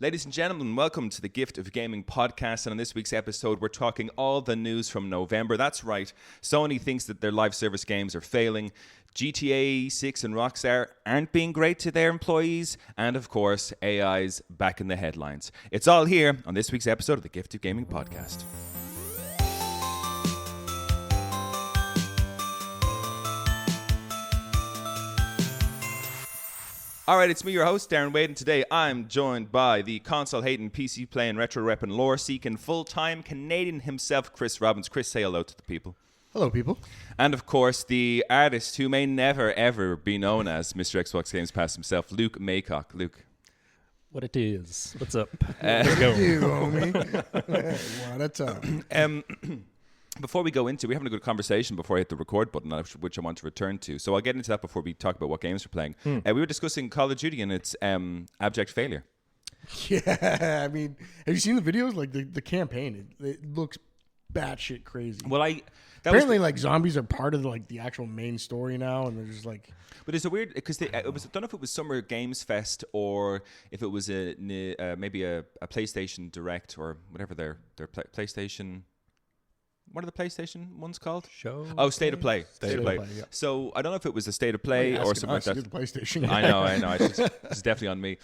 Ladies and gentlemen, welcome to the Gift of Gaming podcast. And on this week's episode, we're talking all the news from November. That's right. Sony thinks that their live service games are failing. GTA 6 and Rockstar aren't being great to their employees. And of course, AI's back in the headlines. It's all here on this week's episode of the Gift of Gaming podcast. All right, it's me, your host, Darren Wade, and today I'm joined by the console-hating, PC-playing, retro-repping, lore-seeking, full-time Canadian himself, Chris Robbins. Chris, say hello to the people. Hello, people. And, of course, the artist who may never, ever be known as Mr. Xbox Games Pass himself, Luke Maycock. Luke. What it is. What's up? Let's go. You, homie. What a time. Before we go into, we're having a good conversation before I hit the record button, which I want to return to. So I'll get into that before we talk about what games we're playing. We were discussing Call of Duty and its abject failure. Yeah, I mean, have you seen the videos? Like the campaign, it looks batshit crazy. Well, apparently like zombies are part of the actual main story now, and they're just like. But it's a weird because I don't know if it was Summer Games Fest or if it was maybe a PlayStation Direct or whatever their PlayStation. What are the PlayStation ones called? Show. Oh, State of Play. State of Play. Yeah. So I don't know if it was a State of Play or something like that. The PlayStation. I know. It's definitely on me.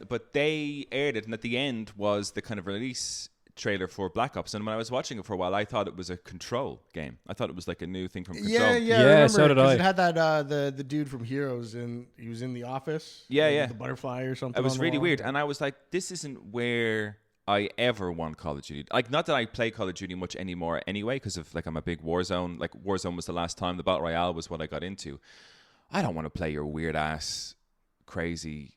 But they aired it, and at the end was the kind of release trailer for Black Ops. And when I was watching it for a while, I thought it was a Control game. I thought it was like a new thing from Control. Yeah. So did I. It had that the dude from Heroes, and he was in the office. Yeah. The butterfly or something. It was really weird, and I was like, this isn't where I ever want Call of Duty. Like, not that I play Call of Duty much anymore anyway, because of I'm a big Warzone. Like, Warzone was the last time. The Battle Royale was what I got into. I don't want to play your weird ass, crazy.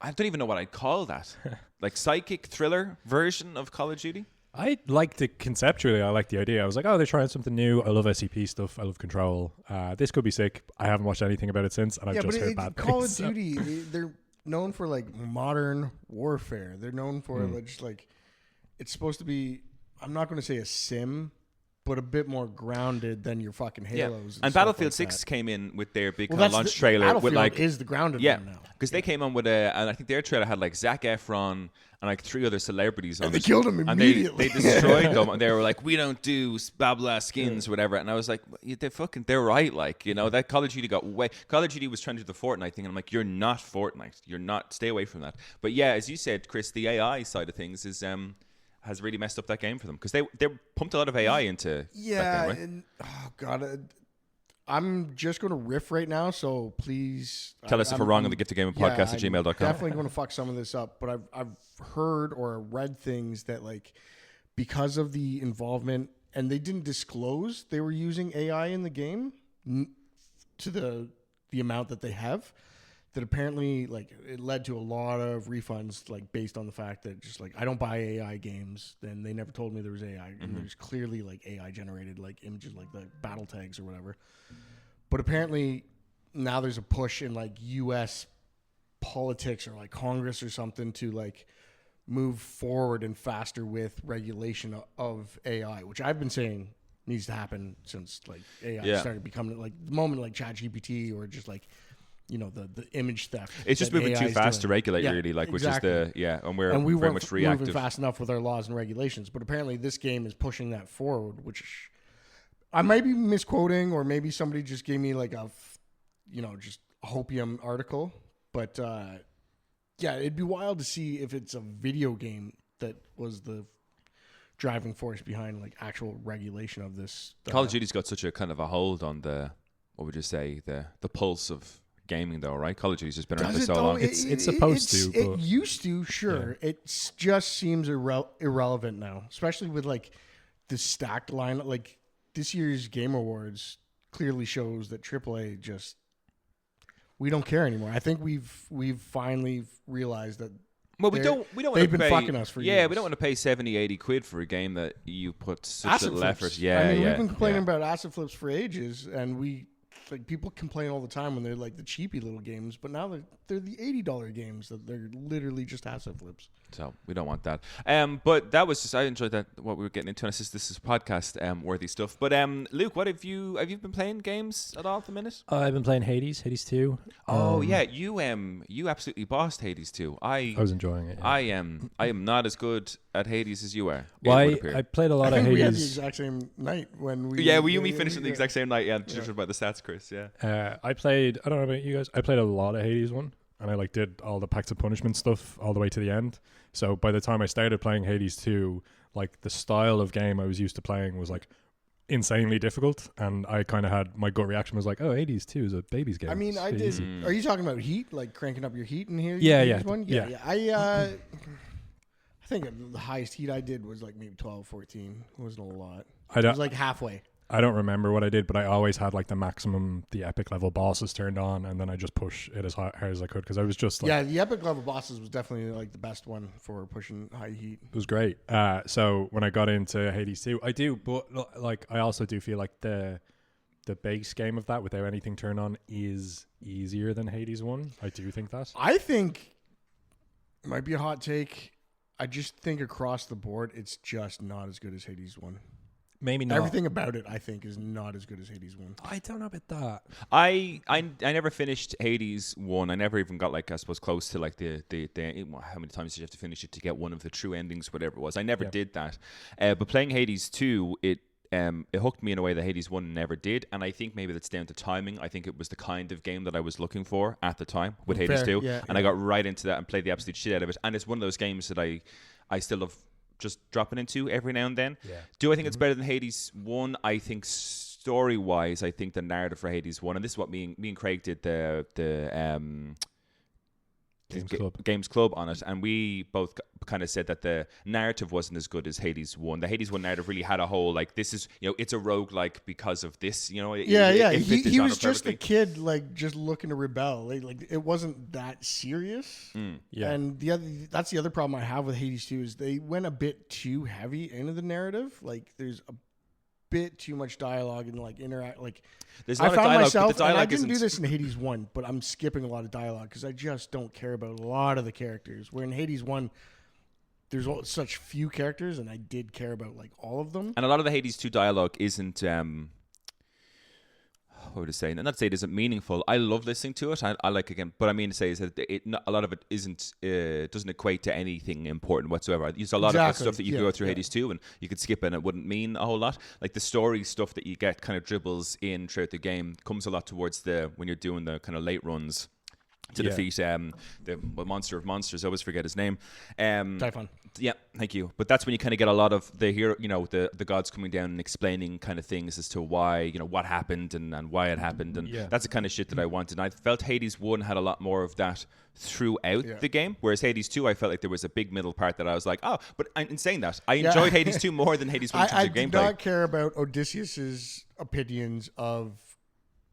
I don't even know what I'd call that. Like psychic thriller version of Call of Duty. I liked it conceptually. I like the idea. I was like, oh, they're trying something new. I love SCP stuff. I love Control. This could be sick. I haven't watched anything about it since, and I've just heard bad things. Call of Duty, they're known for modern warfare. They're known for just it's supposed to be, I'm not going to say a sim, but a bit more grounded than your fucking Halos. And Battlefield 6 came in with their big launch trailer. Battlefield is the grounded one now. Because they came on with and I think their trailer had Zac Efron and 3 other celebrities on it. And they killed him immediately. And they destroyed them. And they were like, we don't do blah blah skins or whatever. And I was like, they're right. That Call of Duty got way. Call of Duty was trying to do the Fortnite thing. And I'm like, you're not Fortnite. You're not. Stay away from that. But yeah, as you said, Chris, the AI side of things has really messed up that game for them because they pumped a lot of AI into that game, right? And oh god, I'm just going to riff right now, so please tell us if we're wrong on the giftofgamingpodcast@gmail.com. Definitely going to fuck some of this up, but I've heard or read things that because of the involvement, and they didn't disclose they were using AI in the game to the amount that they have. That apparently it led to a lot of refunds based on the fact that just I don't buy AI games, then they never told me there was AI, and there's clearly AI generated images the battle tags or whatever. But apparently now there's a push in US politics or Congress or something to move forward and faster with regulation of AI, which I've been saying needs to happen since AI started becoming the moment ChatGPT or just the image theft. It's just moving too fast to regulate, really, exactly. Which is and we're very much reactive. Moving fast enough with our laws and regulations. But apparently this game is pushing that forward, which I might be misquoting, or maybe somebody just gave me just a hopium article. But it'd be wild to see if it's a video game that was the driving force behind actual regulation of this. Call of Duty's got such a kind of a hold on the, what would you say, the pulse of gaming, though, right? Call of Duty's just been around for so long. It's supposed to. It used to, sure. Yeah. It just seems irrelevant now, especially with the stacked lineup. This year's Game Awards clearly shows that AAA just we don't care anymore. I think we've finally realized that. Well, we don't want they've to been pay, fucking us for years. we don't want to pay 70, 80 quid for a game that you put such asset little flips. effort. We've been complaining about asset flips for ages, and we like people complain all the time when they're like the cheapy little games, but now they're the $80 games that they're literally just asset flips. So we don't want that. But that was just, I enjoyed that, what we were getting into. And this is podcast worthy stuff. But Luke, what have you been playing games at all at the minute? I've been playing Hades 2. Oh yeah, you absolutely bossed Hades 2. I was enjoying it. Yeah. I am not as good at Hades as you are. Well, I played a lot of Hades. We had the exact same night when we. Yeah, you and me finished on the exact same night. Yeah, just about the stats, Chris. Yeah. I don't know about you guys. I played a lot of Hades 1, and I did all the Pacts of Punishment stuff all the way to the end. So by the time I started playing Hades 2, the style of game I was used to playing was insanely difficult, and I kind of had, my gut reaction was oh, Hades 2 is a baby's game. I mean, I did. Easy. Are you talking about heat, cranking up your heat in here? Yeah. One? Yeah. I think the highest heat I did was maybe 12, 14. It wasn't a lot. It was halfway. I don't remember what I did, but I always had the maximum, the epic level bosses turned on, and then I just push it as hard as I could, because I was just yeah, the epic level bosses was definitely the best one for pushing high heat. It was great. So when I got into Hades 2, I do, but I also do feel the base game of that without anything turned on is easier than Hades 1. I do think that. I think it might be a hot take. I just think across the board, it's just not as good as Hades 1. Maybe not. Everything about it, I think, is not as good as Hades 1. I don't know about that. I never finished Hades 1. I never even got I suppose close to the how many times did you have to finish it to get one of the true endings, whatever it was. I never did that. But playing Hades 2, it hooked me in a way that Hades 1 never did, and I think maybe that's down to timing. I think it was the kind of game that I was looking for at the time with Hades 2, and I got right into that and played the absolute shit out of it. And it's one of those games that I still love just dropping into every now and then. Yeah. Do I think it's better than Hades 1? I think story-wise, I think the narrative for Hades 1, and this is what me and Craig did the Games Club on it, and we both kind of said that the narrative wasn't as good as Hades 1. The Hades 1 narrative really had a whole this is it's a roguelike because of this. He was just a kid just looking to rebel. It wasn't that serious. Yeah, and that's the other problem I have with Hades 2 is they went a bit too heavy into the narrative. There's a bit too much dialogue and interact. There's a lot of dialogue, myself, but the dialogue and I didn't do this in Hades 1, but I'm skipping a lot of dialogue because I just don't care about a lot of the characters. Where in Hades 1, there's such few characters, and I did care about all of them. And a lot of the Hades 2 dialogue isn't what would I say? Not to say it isn't meaningful. I love listening to it. I again, but I mean to say is that a lot of it isn't doesn't equate to anything important whatsoever. There's a lot of stuff that you can go through Hades 2 and you could skip it and it wouldn't mean a whole lot. The story stuff that you get kind of dribbles in throughout the game comes a lot towards when you're doing the kind of late runs to defeat the monster of monsters. I always forget his name. Typhon. Yeah, thank you. But that's when you kind of get a lot of the hero, the gods coming down and explaining kind of things as to why, what happened and why it happened. And that's the kind of shit that I wanted. And I felt Hades 1 had a lot more of that throughout the game, whereas Hades 2, I felt like there was a big middle part that I was but in saying that, I enjoyed Hades 2 more than Hades 1 in terms of gameplay. I did not care about Odysseus's opinions of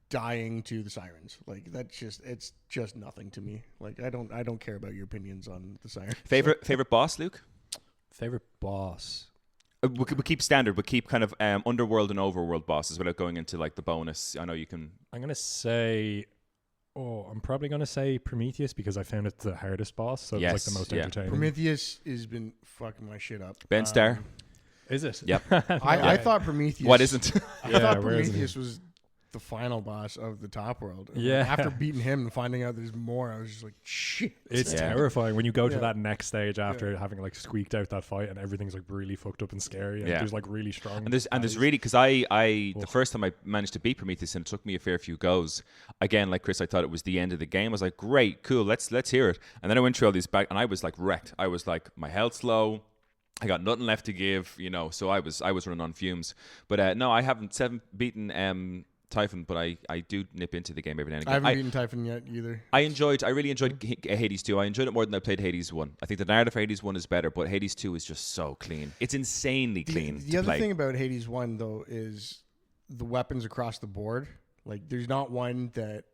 dying to the sirens. It's just nothing to me. I don't care about your opinions on the sirens. Favorite boss, Luke? Favorite boss? We keep standard. We keep kind of underworld and overworld bosses without going into the bonus. I know you can. I'm probably gonna say Prometheus because I found it the hardest boss. So it was the most entertaining. Prometheus has been fucking my shit up. Ben Starr. Is it? Yep. I thought Prometheus. What isn't? I thought Prometheus was the final boss of the top world. And after beating him and finding out there's more, I was just shit. It's terrifying when you go to that next stage after having squeaked out that fight and everything's really fucked up and scary. And there's really strong. And there's really, because I the first time I managed to beat Prometheus, and it took me a fair few goes. Again, like Chris, I thought it was the end of the game. I was great, cool, let's hear it. And then I went through all these back, and I was wrecked. I was my health's low. I got nothing left to give, so I was running on fumes. But no, I haven't beaten Typhon, but I do nip into the game every now and again. I haven't beaten Typhon yet either. I really enjoyed Hades 2. I enjoyed it more than I played Hades 1. I think the narrative for Hades 1 is better, but Hades 2 is just so clean. It's insanely clean. The other thing about Hades 1 though is the weapons across the board. There's not one that,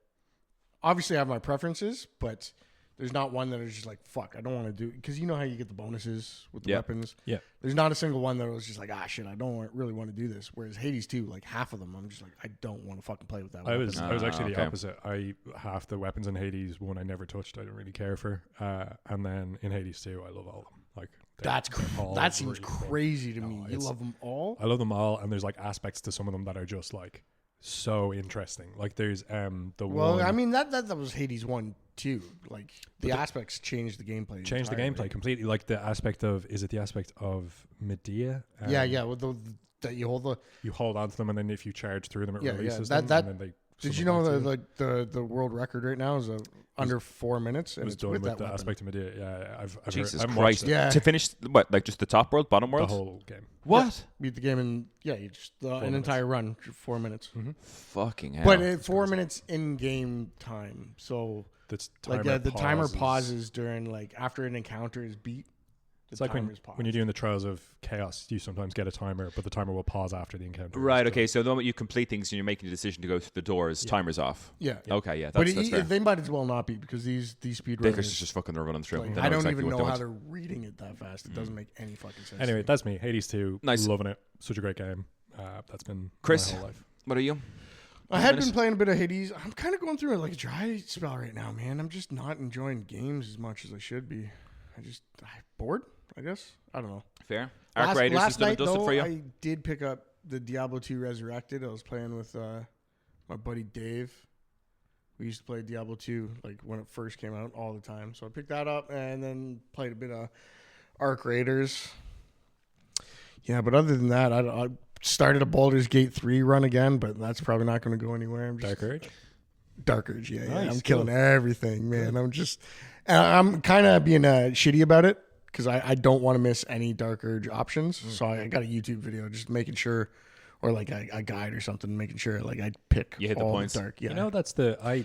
obviously I have my preferences, but There's not one that is just like, fuck, I don't want to do, because you know how you get the bonuses with the Yeah. weapons. Yeah. There's not a single one that was just like, shit, I don't really want to do this. Whereas Hades 2, like half of them, I'm just like, I don't want to fucking play with that. I was actually the okay. opposite. Half the weapons in Hades 1 I never touched. I don't really care for. And then in Hades 2, I love all of them. Like That seems really fun. crazy to me. You it's- love them all? I love them all, and there's like aspects to some of them that are just like so interesting. Like there's Well, I mean that was Hades 1 too. Like the aspects changed the gameplay. changed the entirely, gameplay right? completely. Like the aspect of Medea? Yeah, with that you hold the. You hold on to them, and then if you charge through them, it Yeah, yeah, releases that- them. And then they. Did you summon know back to you. the world record right now is under 4 minutes, It and was it's done with with that the weapon. aspect of Medea? Yeah, I've Jesus heard, Christ! Yeah. To finish what, like just the top world, bottom the world? whole game. What? Beat the game in you just an minutes. entire run, 4 minutes. Fucking hell! But 4 minutes in game time, so That's like the timer pauses during like after an encounter is beat. It's like when you're doing the Trials of Chaos, you sometimes get a timer, but the timer will pause after the encounter. Right. Okay. So the moment you complete things and you're making a decision to go through the doors, timer's off. Yeah. Okay. Yeah. But That's fair. they might as well not be because these speedrunners. Vickers is just fucking running through. Like, They I know don't exactly even what know they how want. they're reading it that fast. It doesn't make any fucking sense. Anyway, that's me. Hades 2. Nice. Loving it. Such a great game. That's been Chris? my whole life. What are you? I had been playing a bit of Hades. I'm kind of going through like a dry spell right now, man. I'm just not enjoying games as much as I should be. I'm bored, I guess. I don't know. Fair. Arc Raiders is done and dusted for you. I did pick up the Diablo 2 Resurrected. I was playing with my buddy Dave. We used to play Diablo 2 like when it first came out all the time. So I picked that up and then played a bit of Arc Raiders. Yeah, but other than that, I started a Baldur's Gate 3 run again, but that's probably not going to go anywhere. I'm just, Dark Urge? yeah. Nice, I'm killing everything, man. I'm kind of being shitty about it because I don't want to miss any Dark Urge options. So I got a YouTube video just making sure, or like a guide or something, making sure like I pick You hit the all points. Dark. Yeah. You know, that's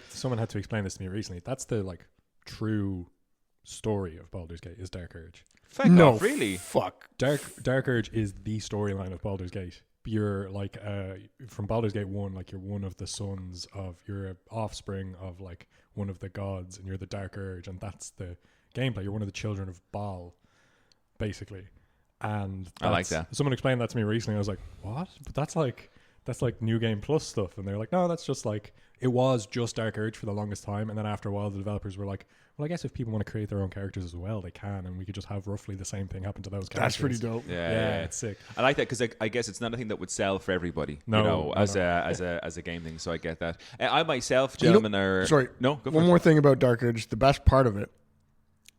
someone had to explain this to me recently. That's the like true story of Baldur's Gate is Dark Urge. Fuck no, off, really? Fuck. Dark Urge is the storyline of Baldur's Gate. You're like from Baldur's Gate 1, like you're one of the sons of, you're an offspring of like one of the gods, and you're the Dark Urge, and that's the gameplay. You're one of the children of Baal, basically. And I like that. Someone explained that to me recently. I was like, what? But that's like New Game Plus stuff. And they're like, no, that's just like, it was just Dark Urge for the longest time. And then after a while, the developers were like, well, I guess if people want to create their own characters as well, they can. And we could just have roughly the same thing happen to those characters. That's pretty dope. Yeah, It's sick. I like that because I guess it's not a thing that would sell for everybody. No, as a game thing. So I get that. I myself, gentlemen, are Sorry. no. Go for One it. more thing about Dark Urge. The best part of it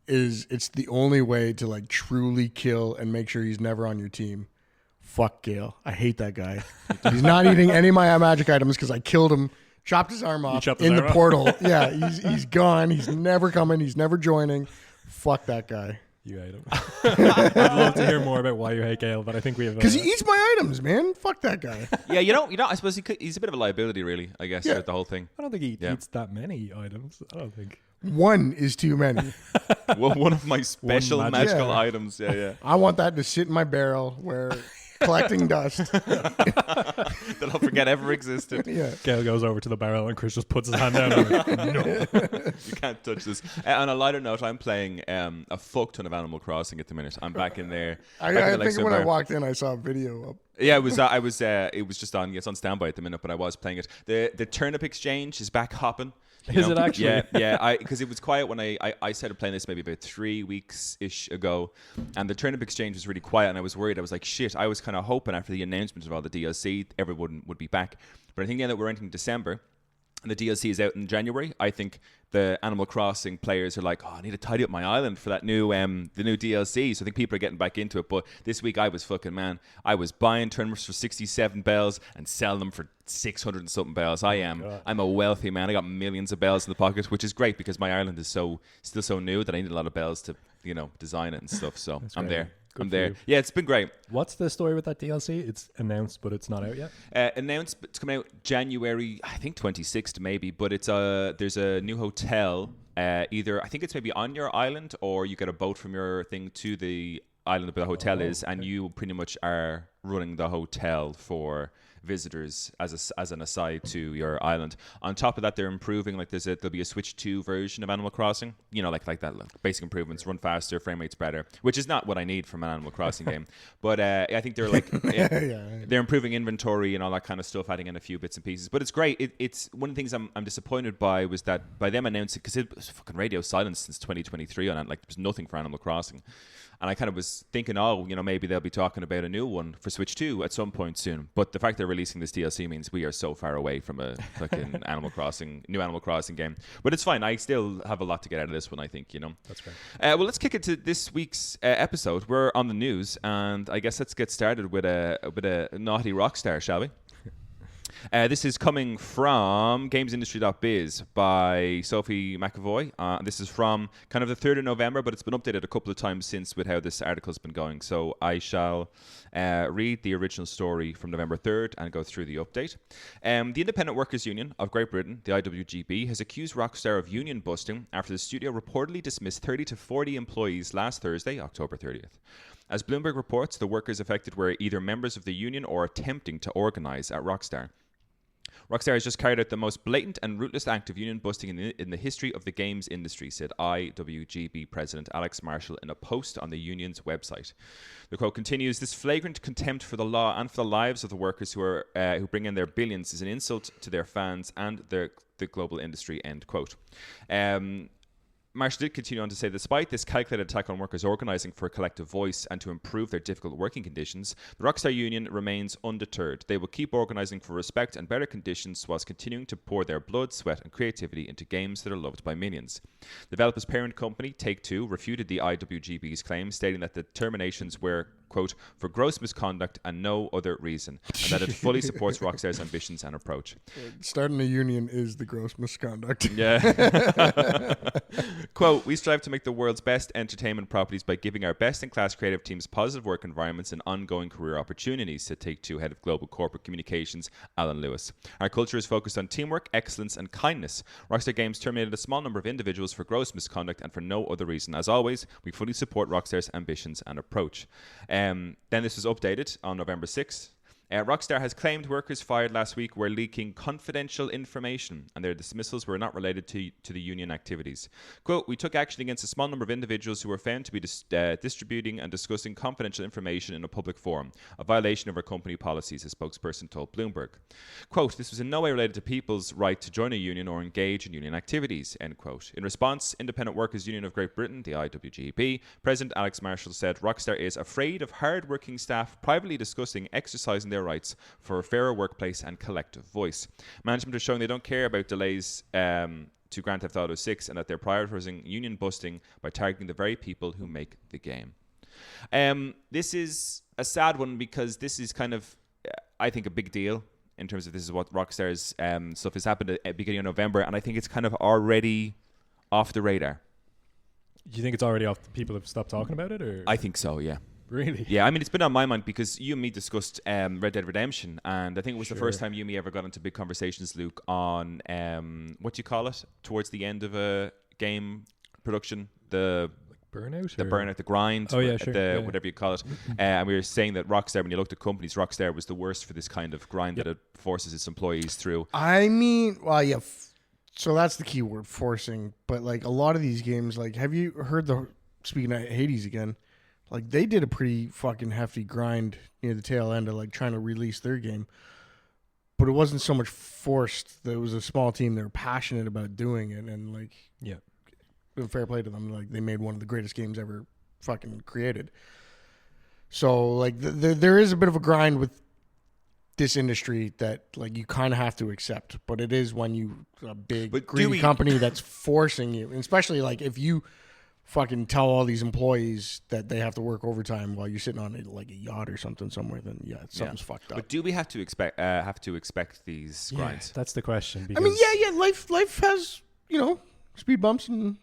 is it's the only way to like truly kill and make sure he's never on your team. Fuck Gale. I hate that guy. He's not eating any of my magic items because I killed him, chopped his arm off chopped his in the arm off? portal. Yeah, he's gone. He's never coming. He's never joining. Fuck that guy. You hate him. I'd love to hear more about why you hate Gale, but I think we have... Because he eats my items, man. Fuck that guy. Yeah, you know. I suppose he's a bit of a liability, really. I guess Yeah. with the whole thing. I don't think he eats that many items. I don't think. One is too many. Well, one of my special magical Yeah. items. Yeah. I want that to sit in my barrel where collecting dust. That I'll forget ever existed. Yeah. Gale goes over to the barrel and Chris just puts his hand down on it. You can't touch this. On a lighter note, I'm playing a fuck ton of Animal Crossing at the minute. I'm back in there. I Back in the think when I somewhere. walked in, I saw a video up. Yeah, it was. It was just on. It's on standby at the minute, but I was playing it. The turnip exchange is back hopping. Is it actually? Yeah. Because it was quiet when I started playing this maybe about 3 weeks ish ago, and the turnip exchange was really quiet, and I was worried. I was like, shit. I was kind of hoping after the announcement of all the DLC, everyone would be back. But I think now that we're entering December, and the DLC is out in January, I think the Animal Crossing players are like, oh, I need to tidy up my island for that new the new DLC. So I think people are getting back into it. But this week I was I was buying turnips for 67 bells and selling them for 600 and something bells. I'm a wealthy man. I got millions of bells in the pocket, which is great because my island is still so new that I need a lot of bells to design it and stuff. So I'm great. there. Good I'm for there. you. Yeah, it's been great. What's the story with that DLC? It's announced, but it's not out yet. Announced it's coming out January, I think 26th maybe, but it's there's a new hotel. Either I think it's maybe on your island, or you get a boat from your thing to the island where the hotel is, and you pretty much are running the hotel for visitors as an aside to your island. On top of that, they're improving. Like there'll be a Switch 2 version of Animal Crossing. You know, like that basic improvements, run faster, frame rate's better, which is not what I need from an Animal Crossing game. But I think they're like they're improving inventory and all that kind of stuff, adding in a few bits and pieces. But it's great. It's one of the things I'm disappointed by was that by them announcing, because it was fucking radio silence since 2023 on it. Like there was nothing for Animal Crossing. And I kind of was thinking, maybe they'll be talking about a new one for Switch 2 at some point soon. But the fact they're releasing this DLC means we are so far away from a fucking new Animal Crossing game. But it's fine. I still have a lot to get out of this one, I think, That's great. Well, let's kick it to this week's episode. We're on the news, and I guess let's get started with a naughty Rockstar, shall we? This is coming from gamesindustry.biz by Sophie McAvoy. This is from kind of the 3rd of November, but it's been updated a couple of times since with how this article's been going. So I shall read the original story from November 3rd and go through the update. The Independent Workers' Union of Great Britain, the IWGB, has accused Rockstar of union busting after the studio reportedly dismissed 30 to 40 employees last Thursday, October 30th. As Bloomberg reports, the workers affected were either members of the union or attempting to organize at Rockstar. Rockstar has just carried out the most blatant and ruthless act of union busting in the history of the games industry, said IWGB President Alex Marshall in a post on the union's website. The quote continues, "This flagrant contempt for the law and for the lives of the workers who bring in their billions is an insult to their fans and the global industry," end quote. Marshall did continue on to say, despite this calculated attack on workers organising for a collective voice and to improve their difficult working conditions, the Rockstar Union remains undeterred. They will keep organising for respect and better conditions whilst continuing to pour their blood, sweat and creativity into games that are loved by millions. The developer's parent company, Take-Two, refuted the IWGB's claims, stating that the terminations were, quote, for gross misconduct and no other reason, and that it fully supports Rockstar's ambitions and approach. Starting a union is the gross misconduct. Yeah. Quote, "We strive to make the world's best entertainment properties by giving our best-in-class creative teams positive work environments and ongoing career opportunities," said Take-Two head of global corporate communications, Alan Lewis. "Our culture is focused on teamwork, excellence and kindness. Rockstar Games terminated a small number of individuals for gross misconduct and for no other reason. As always, we fully support Rockstar's ambitions and approach." Then this was updated on November 6th. Rockstar has claimed workers fired last week were leaking confidential information and their dismissals were not related to the union activities. Quote, "We took action against a small number of individuals who were found to be distributing and discussing confidential information in a public forum, a violation of our company policies," a spokesperson told Bloomberg. Quote, "This was in no way related to people's right to join a union or engage in union activities," end quote. In response, Independent Workers' Union of Great Britain, the IWGB, President Alex Marshall said Rockstar is afraid of hard-working staff privately discussing exercising their rights for a fairer workplace and collective voice. Management is showing they don't care about delays to Grand Theft Auto 6 and that they're prioritizing union busting by targeting the very people who make the game. This is a sad one because this is kind of, I think, a big deal in terms of this is what Rockstar's stuff has happened at the beginning of November, and I think it's kind of already off the radar. Do you think it's already off? People have stopped talking about it, or I think so, yeah. Really? Yeah, I mean, it's been on my mind because you and me discussed Red Dead Redemption, and I think it was the first time you and me ever got into big conversations, Luke, on what do you call it? Towards the end of a game production, the burnout, the grind, whatever you call it. And we were saying that Rockstar, when you looked at companies, Rockstar was the worst for this kind of grind that it forces its employees through. I mean, well, yeah. So that's the key word, forcing. But like a lot of these games, like, have you heard speaking of Hades again? Like, they did a pretty fucking hefty grind near the tail end of, like, trying to release their game. But it wasn't so much forced. There was a small team. They were passionate about doing it. And, like, fair play to them. Like, they made one of the greatest games ever fucking created. So, like, there is a bit of a grind with this industry that, like, you kind of have to accept. But it is when you, a big, greedy company that's forcing you. And especially, like, if you fucking tell all these employees that they have to work overtime while you're sitting on a yacht or something somewhere, then something's fucked up. But do we have to expect these grinds? That's the question. I mean, life has, speed bumps and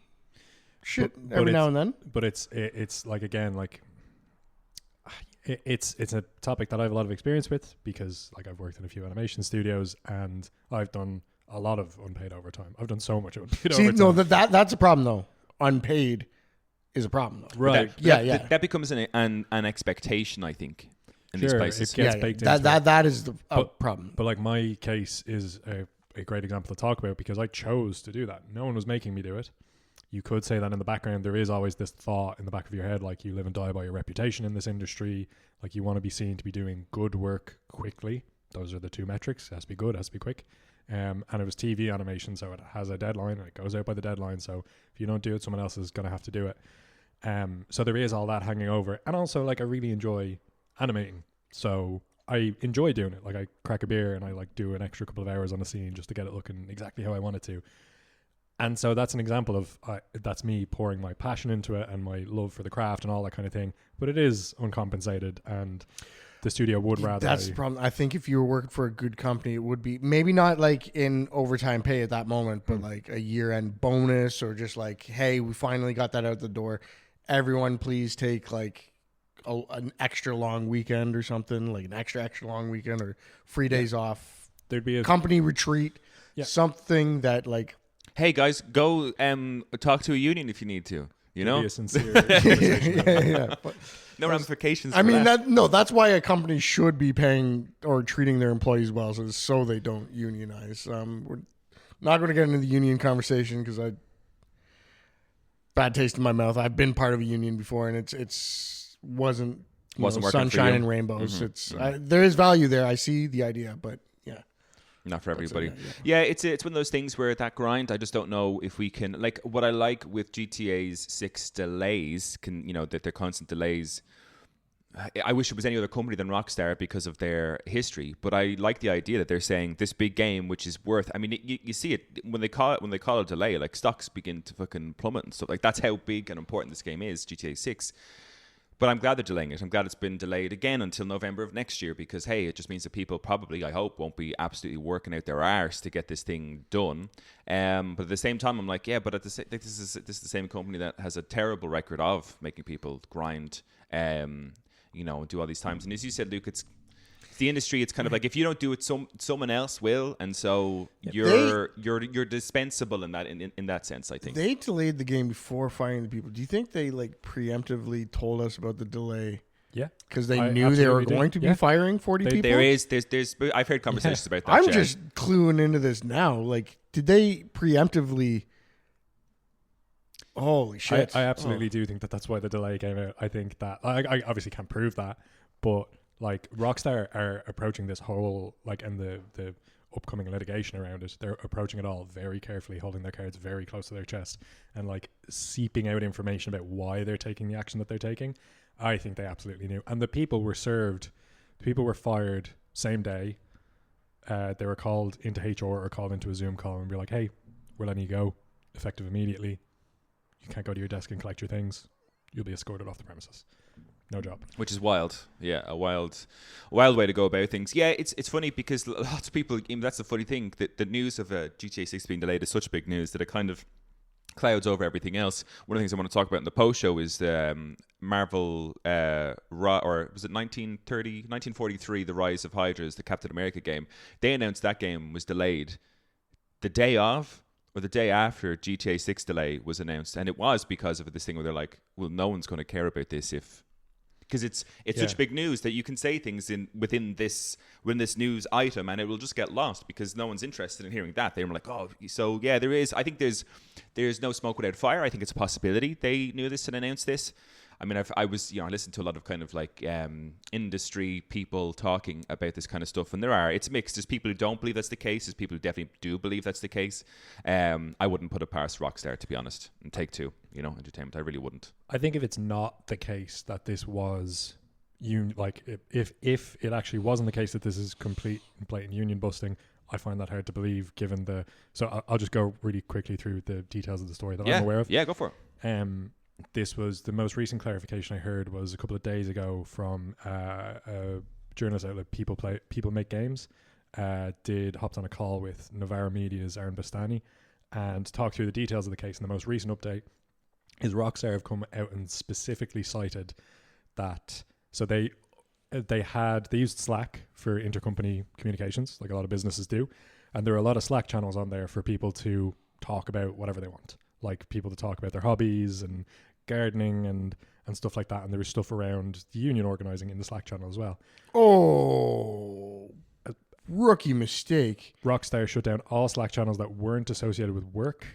shit every now and then. But it's like, again, like, it's a topic that I have a lot of experience with because, like, I've worked in a few animation studios and I've done a lot of unpaid overtime. I've done so much unpaid overtime. No, that's a problem though. Unpaid is a problem though. Right. That becomes an expectation, I think. in these Sure, places. it gets baked into that is the But- problem. But like my case is a great example to talk about because I chose to do that. No one was making me do it. You could say that in the background, there is always this thought in the back of your head, like you live and die by your reputation in this industry. Like you want to be seen to be doing good work quickly. Those are the two metrics. It has to be good, it has to be quick. And it was TV animation, so it has a deadline and it goes out by the deadline. So if you don't do it, someone else is going to have to do it. So there is all that hanging over. And also, like, I really enjoy animating. So I enjoy doing it. Like, I crack a beer and I like do an extra couple of hours on a scene just to get it looking exactly how I want it to. And so that's an example of that's me pouring my passion into it and my love for the craft and all that kind of thing. But it is uncompensated, and the studio would rather. That's the problem. I think if you were working for a good company, it would be maybe not like in overtime pay at that moment, but like a year-end bonus, or just like, hey, we finally got that out the door. Everyone, please take like an extra long weekend or something, like an extra long weekend or 3 days off. There'd be a Company retreat, something that like. Hey guys, go talk to a union if you need to. You know, be a sincere conversation. Yeah. But, no ramifications. I mean, that's why a company should be paying or treating their employees well, so they don't unionize. We're not going to get into the union conversation because bad taste in my mouth. I've been part of a union before, and it's wasn't working for sunshine you. and rainbows. There is value there. I see the idea, but yeah. Not for everybody. Yeah, it's one of those things where that grind, I just don't know if we can, like, what I like with GTA's 6 delays, that they're constant delays. I wish it was any other company than Rockstar because of their history, but I like the idea that they're saying this big game, which is worth, I mean, you see it when they call it a delay, like stocks begin to fucking plummet and stuff. Like, that's how big and important this game is, GTA 6. But I'm glad they're delaying it. I'm glad it's been delayed again until November of next year because, hey, it just means that people probably, I hope, won't be absolutely working out their arse to get this thing done. But at the same time, I'm like, yeah, but this is the same company that has a terrible record of making people grind, and do all these times. And as you said, Luke, it's the industry. It's kind of like if you don't do it, someone else will, and so you're dispensable in that sense. I think they delayed the game before firing the people. Do you think they like preemptively told us about the delay? Yeah, because they knew they were going to be firing 40 people. There's I've heard conversations about that. I'm just cluing into this now. Like, did they preemptively? Holy shit! I absolutely do think that's why the delay came out. I think that I obviously can't prove that, but like Rockstar are approaching this whole and the upcoming litigation around it. They're approaching it all very carefully, holding their cards very close to their chest, and like seeping out information about why they're taking the action that they're taking. I think they absolutely knew, and the people were served. The people were fired same day. They were called into HR or called into a Zoom call and be like, "Hey, we're letting you go, effective immediately. You can't go to your desk and collect your things. You'll be escorted off the premises. No job." Which is wild. Yeah, a wild way to go about things. Yeah, it's funny because lots of people, that's the funny thing, that the news of GTA 6 being delayed is such big news that it kind of clouds over everything else. One of the things I want to talk about in the post show is Marvel, or was it 1943, The Rise of Hydra, the Captain America game. They announced that game was delayed the day of, or the day after GTA 6 delay was announced, and it was because of this thing where they're like, well, no one's going to care about this because it's such big news that you can say things within this news item and it will just get lost because no one's interested in hearing that. They were like, oh, so yeah, I think there's no smoke without fire. I think it's a possibility they knew this and announced this. I mean, I listened to a lot of kind of like industry people talking about this kind of stuff, and it's mixed. There's people who don't believe that's the case. There's people who definitely do believe that's the case. I wouldn't put it past Rockstar, to be honest, and Take-Two, entertainment. I really wouldn't. I think if it's not the case that this was if it actually wasn't the case that this is complete and blatant union busting, I find that hard to believe given so I'll just go really quickly through the details of the story that I'm aware of. Yeah, go for it. This was the most recent clarification I heard was a couple of days ago from a journalist outlet, People Make Games, hopped on a call with Novara Media's Aaron Bastani and talked through the details of the case. And the most recent update is Rockstar have come out and specifically cited that. So they used Slack for intercompany communications, like a lot of businesses do, and there are a lot of Slack channels on there for people to talk about whatever they want, like people to talk about their hobbies and gardening and and stuff like that. And there was stuff around the union organizing in the Slack channel as well. Oh, rookie mistake. Rockstar shut down all Slack channels that weren't associated with work.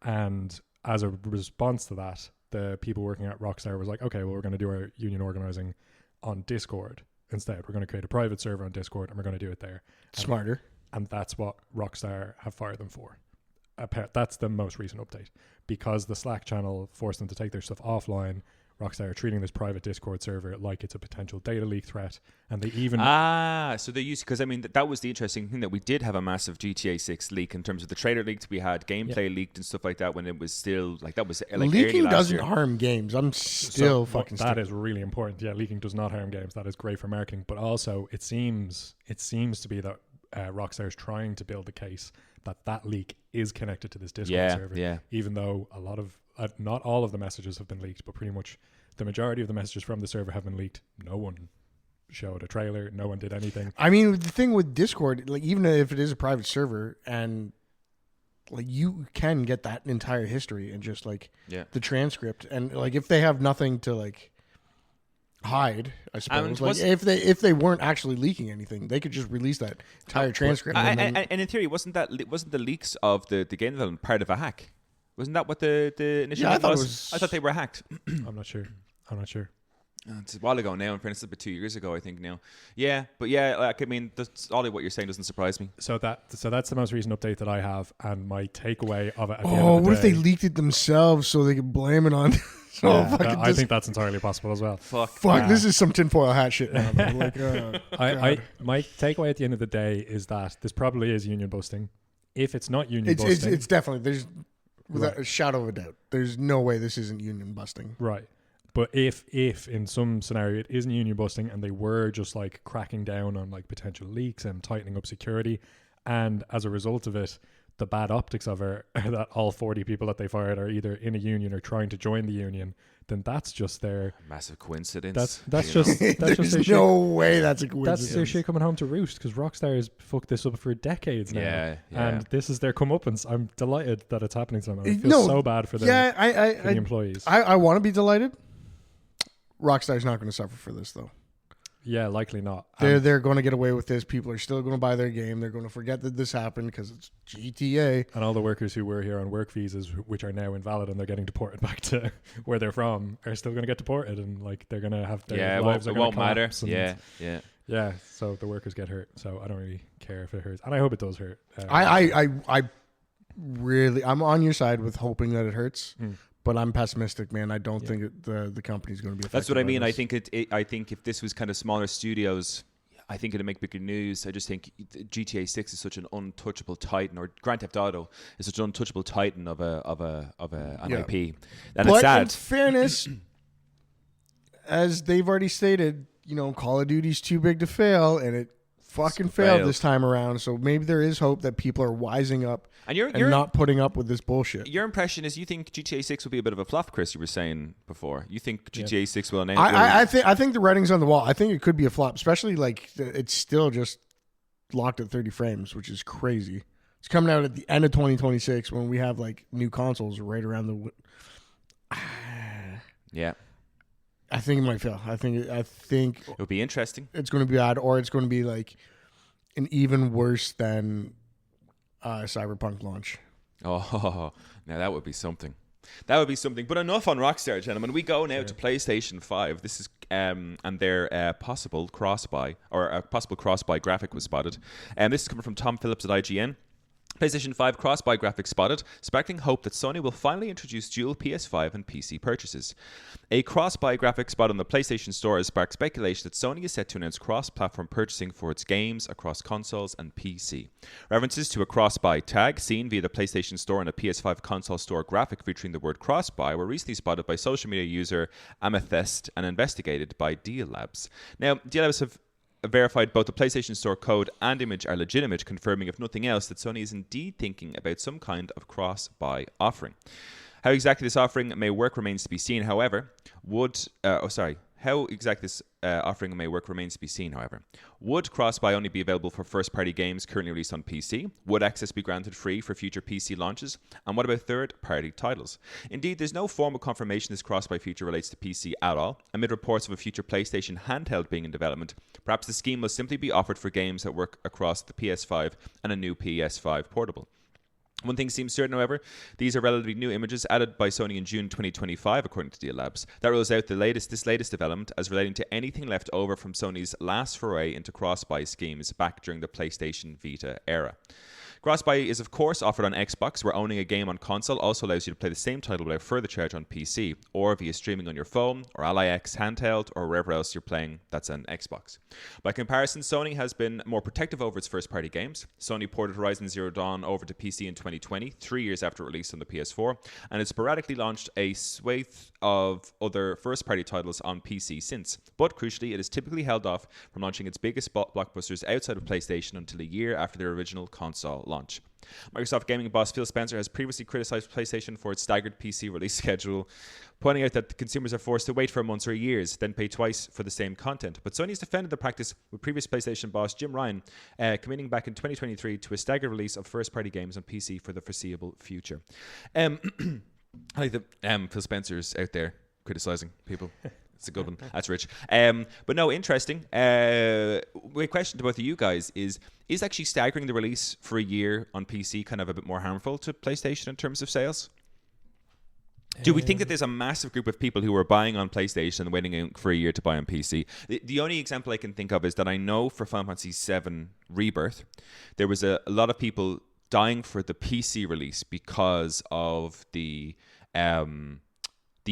And as a response to that, the people working at Rockstar was like, okay, well, we're going to do our union organizing on Discord instead. We're going to create a private server on Discord and we're going to do it there. Smarter. And that's what Rockstar have fired them for. That's the most recent update. Because the Slack channel forced them to take their stuff offline, Rockstar are treating this private Discord server like it's a potential data leak threat. And they even... So they used... Because, I mean, that was the interesting thing, that we did have a massive GTA 6 leak in terms of the trailer leaked. We had gameplay leaked and stuff like that when it was still... Like, that was like leaking early doesn't last year. harm games. I'm still fucking... That is really important. Yeah, leaking does not harm games. That is great for marketing. But also, it seems to be that Rockstar is trying to build the case that leak is connected to this Discord server. Yeah. Even though a lot of... not all of the messages have been leaked, but pretty much the majority of the messages from the server have been leaked. No one showed a trailer. No one did anything. I mean, the thing with Discord, like, even if it is a private server, and like, you can get that entire history and just like the transcript, and like, if they have nothing to like hide, I suppose, like, if they weren't actually leaking anything, they could just release that entire transcript. And in theory, wasn't the leaks of the game development part of a hack? Wasn't that what the initial was? I thought they were hacked. I'm not sure. It's a while ago now. In fairness, it's about 2 years ago, I think now. Yeah, but yeah, like, I mean, that's all of what you're saying doesn't surprise me. So that's the most recent update that I have, and my takeaway of it. At the end of the what if day, they leaked it themselves so they could blame it on? I think that's entirely possible as well. Fuck, this is some tinfoil hat shit now. Like, my takeaway at the end of the day is that this probably is union busting. If it's not union busting, it's definitely, there's without a shadow of a doubt, there's no way this isn't union busting. Right. But if in some scenario it isn't union busting and they were just like cracking down on like potential leaks and tightening up security, and as a result of it, the bad optics of it are that all 40 people that they fired are either in a union or trying to join the union, then that's just their massive coincidence. That's just there's no way that's a coincidence. That's their shit coming home to roost, because Rockstar has fucked this up for decades now. Yeah. And this is their comeuppance. I'm delighted that it's happening to them. I feel so bad for them. The employees. I want to be delighted. Rockstar's not going to suffer for this, though. Yeah, likely not. They're going to get away with this. People are still going to buy their game. They're going to forget that this happened because it's GTA. And all the workers who were here on work visas, which are now invalid and they're getting deported back to where they're from, are still going to get deported, and like they're going to have their lives. It won't matter. Yeah. So the workers get hurt. So I don't really care if it hurts, and I hope it does hurt. I'm on your side with hoping that it hurts. But I'm pessimistic, man. I don't think the company's going to be affected. That's what I mean. I think I think if this was kind of smaller studios, I think it'd make bigger news. I just think GTA 6 is such an untouchable titan, or Grand Theft Auto is such an untouchable titan of an IP. And it's sad. In fairness, as they've already stated, Call of Duty's too big to fail, and it fucking failed this time around. So maybe there is hope that people are wising up and you're not putting up with this bullshit. Your impression is you think GTA 6 will be a bit of a flop, Chris? You were saying before. You think GTA 6 will announce? I think the writing's on the wall. I think it could be a flop, especially like it's still just locked at 30 frames, which is crazy. It's coming out at the end of 2026 when we have like new consoles right around the. Yeah. I think it might fail. I think it'll be interesting. It's going to be bad, or it's going to be like an even worse than Cyberpunk launch. Oh, now that would be something. That would be something. But enough on Rockstar, gentlemen. We go now to PlayStation 5. This is and their possible cross buy, or a possible cross buy graphic was spotted. And this is coming from Tom Phillips at IGN. PlayStation 5 cross-buy graphics spotted, sparking hope that Sony will finally introduce dual PS5 and PC purchases. A cross-buy graphic spot on the PlayStation Store has sparked speculation that Sony is set to announce cross-platform purchasing for its games across consoles and PC. References to a cross-buy tag seen via the PlayStation Store and a PS5 console store graphic featuring the word cross-buy were recently spotted by social media user Amethyst and investigated by Deal Labs. Now, Deal Labs have verified both the PlayStation Store code and image are legitimate, confirming, if nothing else, that Sony is indeed thinking about some kind of cross-buy offering. How exactly this offering may work remains to be seen. However, How exactly this offering may work remains to be seen, however. Would cross-buy only be available for first-party games currently released on PC? Would access be granted free for future PC launches? And what about third-party titles? Indeed, there's no formal confirmation this cross-buy feature relates to PC at all. Amid reports of a future PlayStation handheld being in development, perhaps the scheme will simply be offered for games that work across the PS5 and a new PS5 portable. One thing seems certain, however, these are relatively new images added by Sony in June 2025, according to Deal Labs. That rules out this latest development as relating to anything left over from Sony's last foray into cross-buy schemes back during the PlayStation Vita era. Cross-buy is, of course, offered on Xbox, where owning a game on console also allows you to play the same title without further charge on PC, or via streaming on your phone, or Ally X handheld, or wherever else you're playing that's an Xbox. By comparison, Sony has been more protective over its first-party games. Sony ported Horizon Zero Dawn over to PC in 2020, 3 years after it released on the PS4, and has sporadically launched a swathe of other first-party titles on PC since. But crucially, it has typically held off from launching its biggest blockbusters outside of PlayStation until a year after their original console launch. Microsoft gaming boss Phil Spencer has previously criticized PlayStation for its staggered PC release schedule, pointing out that the consumers are forced to wait for months or years, then pay twice for the same content. But Sony has defended the practice, with previous PlayStation boss Jim Ryan committing back in 2023 to a staggered release of first-party games on PC for the foreseeable future. I like that Phil Spencer's out there criticizing people. It's a good one. That's rich. But no, interesting. My question to both of you guys is actually staggering the release for a year on PC kind of a bit more harmful to PlayStation in terms of sales? Do we think that there's a massive group of people who are buying on PlayStation and waiting for a year to buy on PC? The only example I can think of is that I know for Final Fantasy VII Rebirth, there was a lot of people dying for the PC release because of the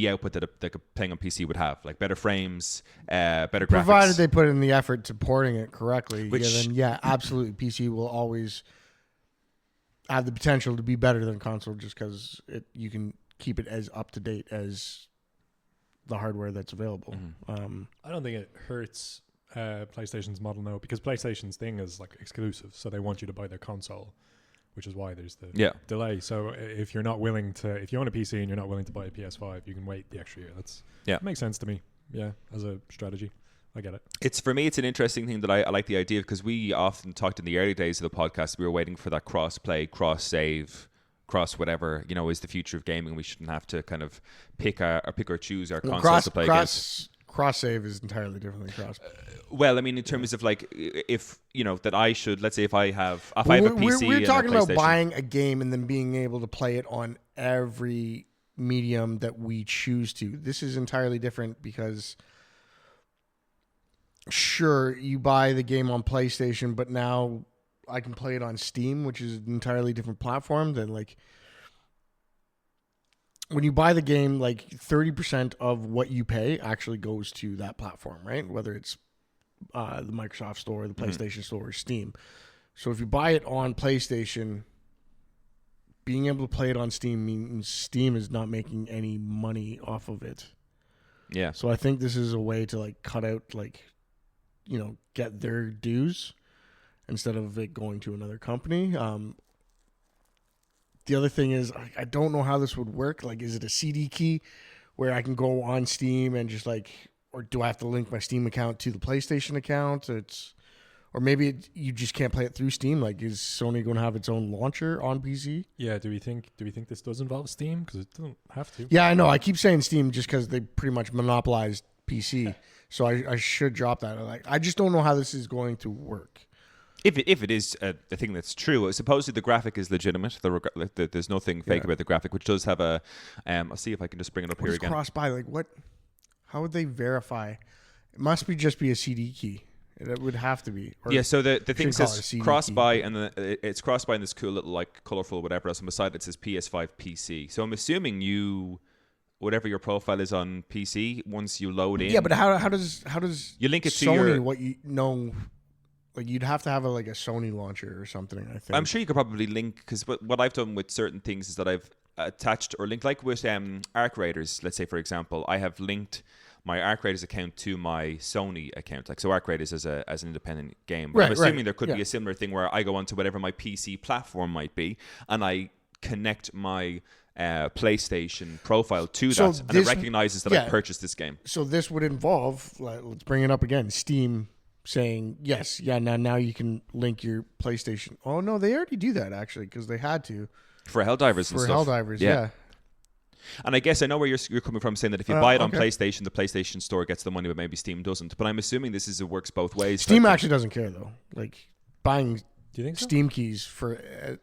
output that playing on PC would have, like better frames, better graphics. Provided they put in the effort to porting it correctly, then absolutely, PC will always have the potential to be better than console just because you can keep it as up to date as the hardware that's available. Mm-hmm. I don't think it hurts PlayStation's model now, because PlayStation's thing is like exclusive, so they want you to buy their console, which is why there's the delay. So if you're not willing to, if you own a PC and you're not willing to buy a PS5, you can wait the extra year. That makes sense to me. Yeah, as a strategy, I get it. For me, it's an interesting thing that I like the idea of, because we often talked in the early days of the podcast, we were waiting for that cross-play, cross-save, cross whatever, is the future of gaming. We shouldn't have to kind of pick or choose our consoles to play against. Cross save is entirely different than cross. Well, I mean, in terms of like, if that I should, let's say, if I have a PC, we're talking about buying a game and then being able to play it on every medium that we choose to. This is entirely different because, sure, you buy the game on PlayStation, but now I can play it on Steam, which is an entirely different platform than like. When you buy the game, like 30% of what you pay actually goes to that platform, right? Whether it's the Microsoft Store, the PlayStation Store, or Steam. So if you buy it on PlayStation, being able to play it on Steam means Steam is not making any money off of it. Yeah. So I think this is a way to like cut out, like, get their dues instead of it going to another company. The other thing is, I don't know how this would work. Like, is it a CD key where I can go on Steam and just like, or do I have to link my Steam account to the PlayStation account? Or maybe you just can't play it through Steam. Like, is Sony going to have its own launcher on PC? Yeah. Do we think this does involve Steam? Because it doesn't have to. Yeah, I know. I keep saying Steam just because they pretty much monopolized PC. So I should drop that. I just don't know how this is going to work. If it is a thing that's true, supposedly the graphic is legitimate. There's nothing fake about the graphic, which does have a. I'll see if I can just bring it up here again. Cross buy, like what? How would they verify? It must just be a CD key. It would have to be. Yeah. So the thing says cross buy, and it's cross buy in this cool little like colorful whatever else, and beside it says PS5 PC. So I'm assuming whatever your profile is on PC, once you load in. Yeah, but how does you link it Sony, to your what you know? Like, you'd have to have a Sony launcher or something, I think. I'm sure you could probably link, because what I've done with certain things is that I've attached or linked, like with Arc Raiders, let's say, for example, I have linked my Arc Raiders account to my Sony account. Like, so Arc Raiders as an independent game. But I'm assuming there could be a similar thing where I go onto whatever my PC platform might be, and I connect my PlayStation profile to So that, and this- it recognizes that I purchased this game. So this would involve, let's bring it up again, Steam saying, yes, yeah, now you can link your PlayStation. Oh, no, they already do that, actually, because they had to. For Helldivers and For stuff. Helldivers, yeah. And I guess I know where you're coming from, saying that if you buy it on okay. PlayStation, the PlayStation Store gets the money, but maybe Steam doesn't. But I'm assuming it works both ways. Steam actually doesn't care, though. Like, buying Do you think so? Steam keys for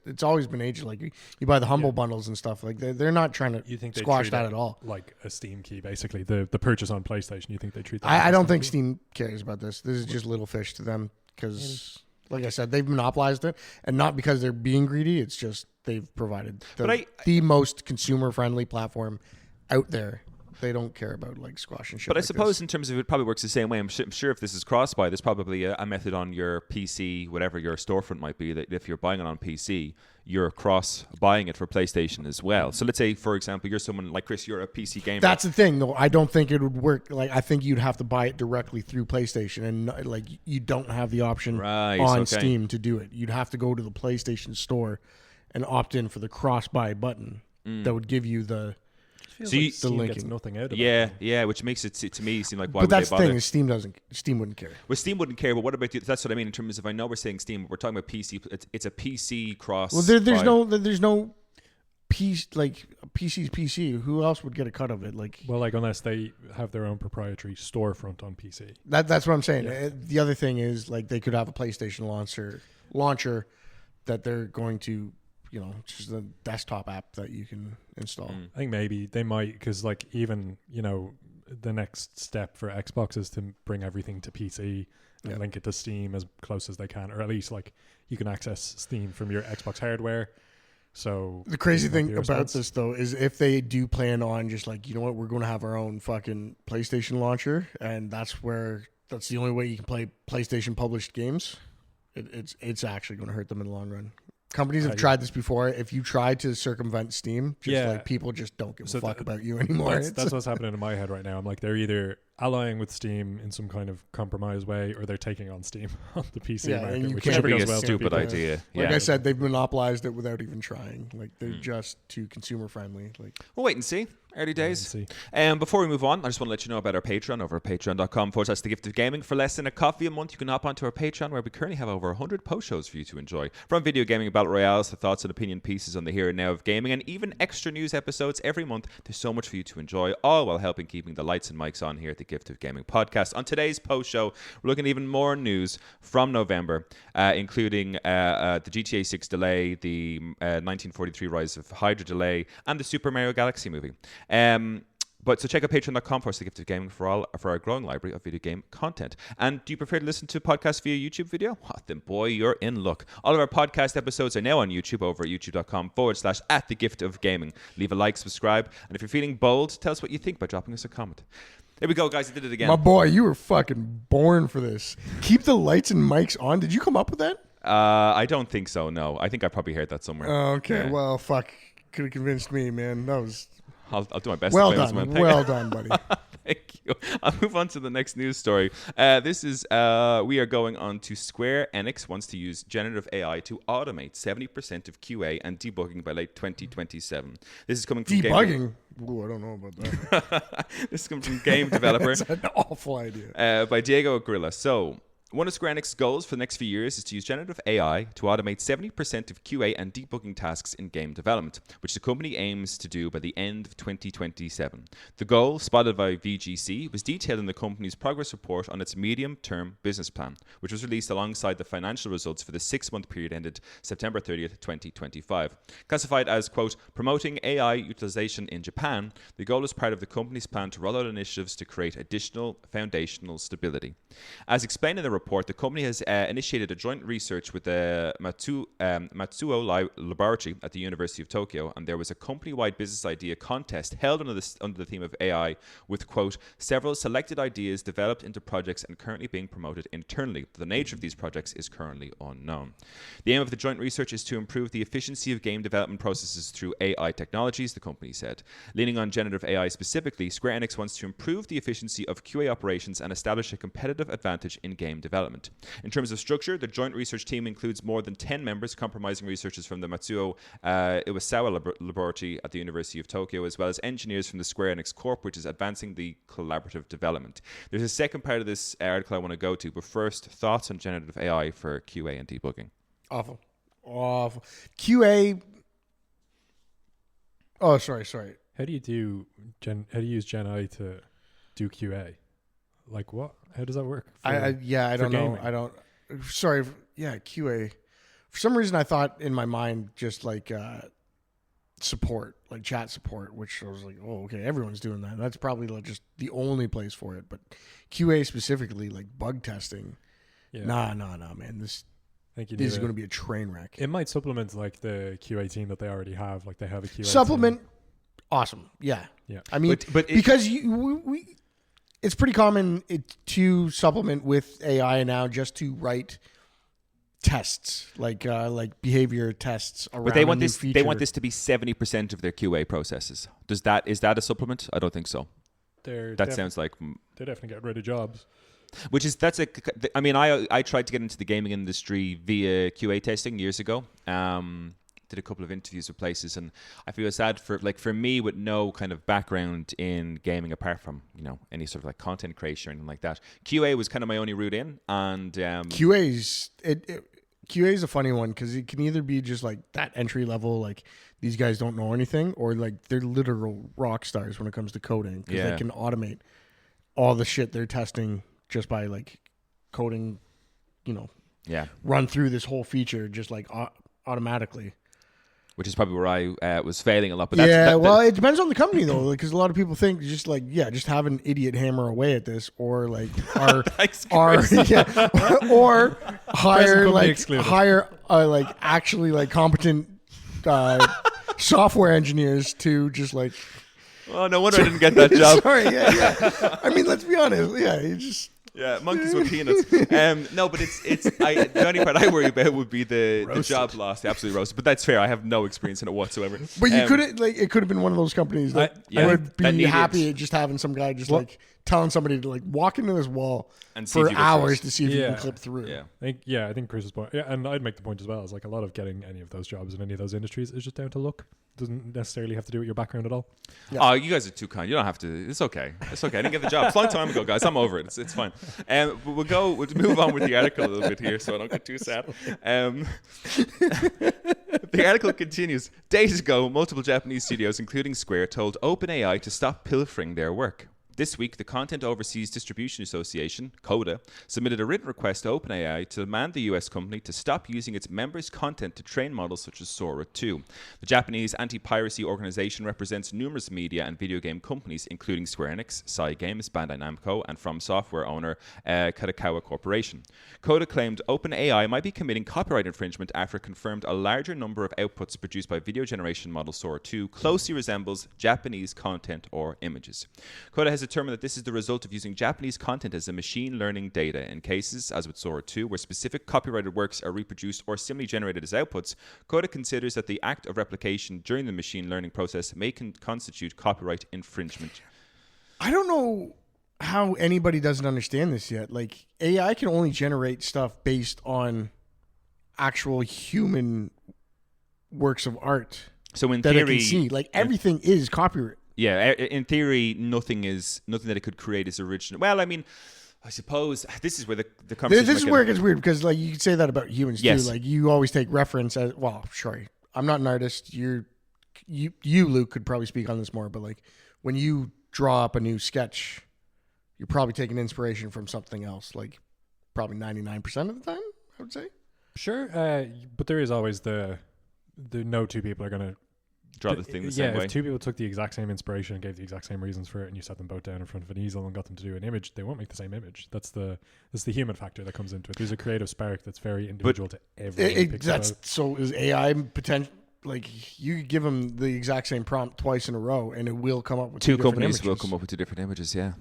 it's always been aged. Like, you buy the Humble bundles and stuff. Like, they're not trying to You think they squash treat that it at all. like a Steam key, basically the purchase on PlayStation? You think they treat that? I like a don't Steam think key? Steam cares about this. This is just little fish to them because, like I said, they've monopolized it, and not because they're being greedy. It's just they've provided the most consumer-friendly platform out there. They don't care about like squashing shit. But I like suppose this. in terms of it probably works the same way. I'm sure if this is cross buy, there's probably a method on your PC, whatever your storefront might be, that if you're buying it on PC, you're cross buying it for PlayStation as well. So let's say, for example, you're someone like Chris, you're a PC gamer. That's the thing, though. I don't think it would work. Like, I think you'd have to buy it directly through PlayStation, and like you don't have the option on Steam to do it. You'd have to go to the PlayStation Store and opt in for the cross buy button that would give you the. So the Steam gets linking. nothing out of it. Yeah, which makes it to me seem like why But would that's they the bother? thing. is Steam wouldn't care. Well, Steam wouldn't care, but what about you? That's what I mean in terms of, I know we're saying Steam, but we're talking about PC. It's a PC cross. Well, there's no PC's PC. Who else would get a cut of it? Like, Well, like unless they have their own proprietary storefront on PC. that's what I'm saying. Yeah. The other thing is like they could have a PlayStation launcher that they're going to, just a desktop app that you can install. I think maybe they might, because like even the next step for Xbox is to bring everything to PC and link it to Steam as close as they can, or at least like you can access Steam from your Xbox hardware. So The crazy you might thing be about responsible. this though is if they do plan on just like, you know what, we're going to have our own fucking PlayStation launcher, and that's the only way you can play PlayStation published games. It's actually going to hurt them in the long run. Companies have tried this before. If you try to circumvent Steam, like people just don't give a fuck about you anymore. That's what's happening in my head right now. I'm like, they're either allying with Steam in some kind of compromised way, or they're taking on Steam on the PC Yeah, market, and you which can't Should never be goes a well for stupid people. idea. Like Yeah. I said, they've monopolized it without even trying. Like they're just too consumer friendly. Like We'll wait and see. Early days. see. Before we move on, I just want to let you know about our Patreon over at patreon.com/The Gift of Gaming. For less than a coffee a month, you can hop onto our Patreon, where we currently have over 100 post shows for you to enjoy. From video gaming battle royales to thoughts and opinion pieces on the here and now of gaming, and even extra news episodes every month. There's so much for you to enjoy, all while helping keeping the lights and mics on here at the Gift of Gaming podcast. On today's post show, we're looking at even more news from November, including the GTA 6 delay, the 1943 Rise of Hydra delay, and the Super Mario Galaxy movie. But so check out patreon.com/The Gift of Gaming for our growing library of video game content. And do you prefer to listen to podcasts via YouTube video? Oh, then boy, you're in luck. All of our podcast episodes are now on YouTube over at youtube.com/The Gift of Gaming. Leave a like, subscribe, and if you're feeling bold, tell us what you think by dropping us a comment. There we go, guys. I did it again. my boy, you were fucking born for this. Keep the lights and mics on. Did you come up with that? I don't think so, no. I think I probably heard that somewhere. Okay, Yeah. well, fuck. Could have convinced me, man. That was I'll do my best. well to play this done. one. Well done, buddy. Thank you. I'll move on to the next news story. This is we are going on to Square Enix wants to use generative AI to automate 70% of QA and debugging by late 2027. This is coming from Debugging. Ooh, I don't know about that. This is coming from game developer That's an awful idea. by Diego Aguirre. So, one of Square Enix's goals for the next few years is to use generative AI to automate 70% of QA and debugging tasks in game development, which the company aims to do by the end of 2027. The goal, spotted by VGC, was detailed in the company's progress report on its medium-term business plan, which was released alongside the financial results for the 6-month period ended September 30th, 2025. Classified as, quote, promoting AI utilization in Japan, the goal is part of the company's plan to roll out initiatives to create additional foundational stability. As explained in the report, the company has initiated a joint research with the Matsuo Laboratory at the University of Tokyo, and there was a company-wide business idea contest held under the theme of AI with, quote, several selected ideas developed into projects and currently being promoted internally. The nature of these projects is currently unknown. The aim of the joint research is to improve the efficiency of game development processes through AI technologies, the company said. Leaning on generative AI specifically, Square Enix wants to improve the efficiency of QA operations and establish a competitive advantage in game development. development. In terms of structure, the joint research team includes more than 10 members, comprising researchers from the Matsuo Iwasawa Laboratory at the University of Tokyo, as well as engineers from the Square Enix Corp, which is advancing the collaborative development. There's a second part of this article I want to go to, but first, thoughts on generative AI for QA and debugging. Awful. QA. Oh, sorry. How do you use Gen AI to do QA? Like what? How does that work? I don't know. I don't. Sorry. Yeah, QA. For some reason, I thought in my mind just like support, like chat support, which I was like, oh, okay, everyone's doing that. That's probably like just the only place for it. But QA specifically, like bug testing. Yeah. Nah, man. This is going to be a train wreck. It might supplement like the QA team that they already have. Like they have a QA supplement. team. Awesome. Yeah. I mean, but because it's pretty common to supplement with AI now just to write tests, like behavior tests around. But they want this. Feature. They want this to be 70% of their QA processes. Is that a supplement? I don't think so. Sounds like they're definitely getting rid of jobs. I tried to get into the gaming industry via QA testing years ago. Did a couple of interviews with places, and I feel sad for me with no kind of background in gaming apart from any sort of like content creation or anything like that. QA was kind of my only route in, and QA is a funny one because it can either be just like that entry level, like these guys don't know anything, or like they're literal rock stars when it comes to coding because they can automate all the shit they're testing just by like coding, run through this whole feature just like automatically. Which is probably where I was failing a lot. But it depends on the company though, because a lot of people think just have an idiot hammer away at this, or like or hire actually competent software engineers to just like. Oh, no wonder I didn't get that job. Sorry, yeah. I mean, let's be honest. Yeah, you just. Yeah, monkeys with peanuts. No, but the only part I worry about would be the job loss, the absolute roast. But that's fair. I have no experience in it whatsoever. But you couldn't it could have been one of those companies that would be happy at just having some guy telling somebody to walk into this wall and for hours to see if you can clip through. Yeah, I think Chris's point. Yeah, and I'd make the point as well. Is like a lot of getting any of those jobs in any of those industries is just down to luck. Doesn't necessarily have to do with your background at all. Yeah. Oh, you guys are too kind. You don't have to. It's okay. I didn't get the job. It's a long time ago, guys. I'm over it. It's fine. But we'll move on with the article a little bit here, so I don't get too sad. The article continues. Days ago, multiple Japanese studios, including Square, told OpenAI to stop pilfering their work. This week, the Content Overseas Distribution Association, CODA, submitted a written request to OpenAI to demand the US company to stop using its members' content to train models such as Sora 2. The Japanese anti-piracy organization represents numerous media and video game companies, including Square Enix, Sai Games, Bandai Namco, and From Software owner Kadokawa Corporation. CODA claimed OpenAI might be committing copyright infringement after it confirmed a larger number of outputs produced by video generation model Sora 2 closely resembles Japanese content or images. CODA has determined that this is the result of using Japanese content as a machine learning data. In cases, as with Sora 2, where specific copyrighted works are reproduced or similarly generated as outputs, CODA considers that the act of replication during the machine learning process may constitute copyright infringement. I don't know how anybody doesn't understand this yet. Like, AI can only generate stuff based on actual human works of art. So in that theory, it can see. Like, everything is copyright. Yeah, in theory, nothing that it could create is original. Well, I mean, I suppose this is where the conversation. This is where it gets weird because, like, you could say that about humans too. Like, you always take reference as well. Sorry, I'm not an artist. You, Luke, could probably speak on this more. But like, when you draw up a new sketch, you're probably taking inspiration from something else. Like, probably 99% of the time, I would say. Sure, but there is always the no two people are gonna draw the thing the same way. If two people took the exact same inspiration and gave the exact same reasons for it, and you set them both down in front of an easel and got them to do an image, they won't make the same image. That's the human factor that comes into it. There's a creative spark that's very individual to everyone. So is AI potential? Like, you could give them the exact same prompt twice in a row, and it will come up with two companies images. will come up with two different images. Yeah,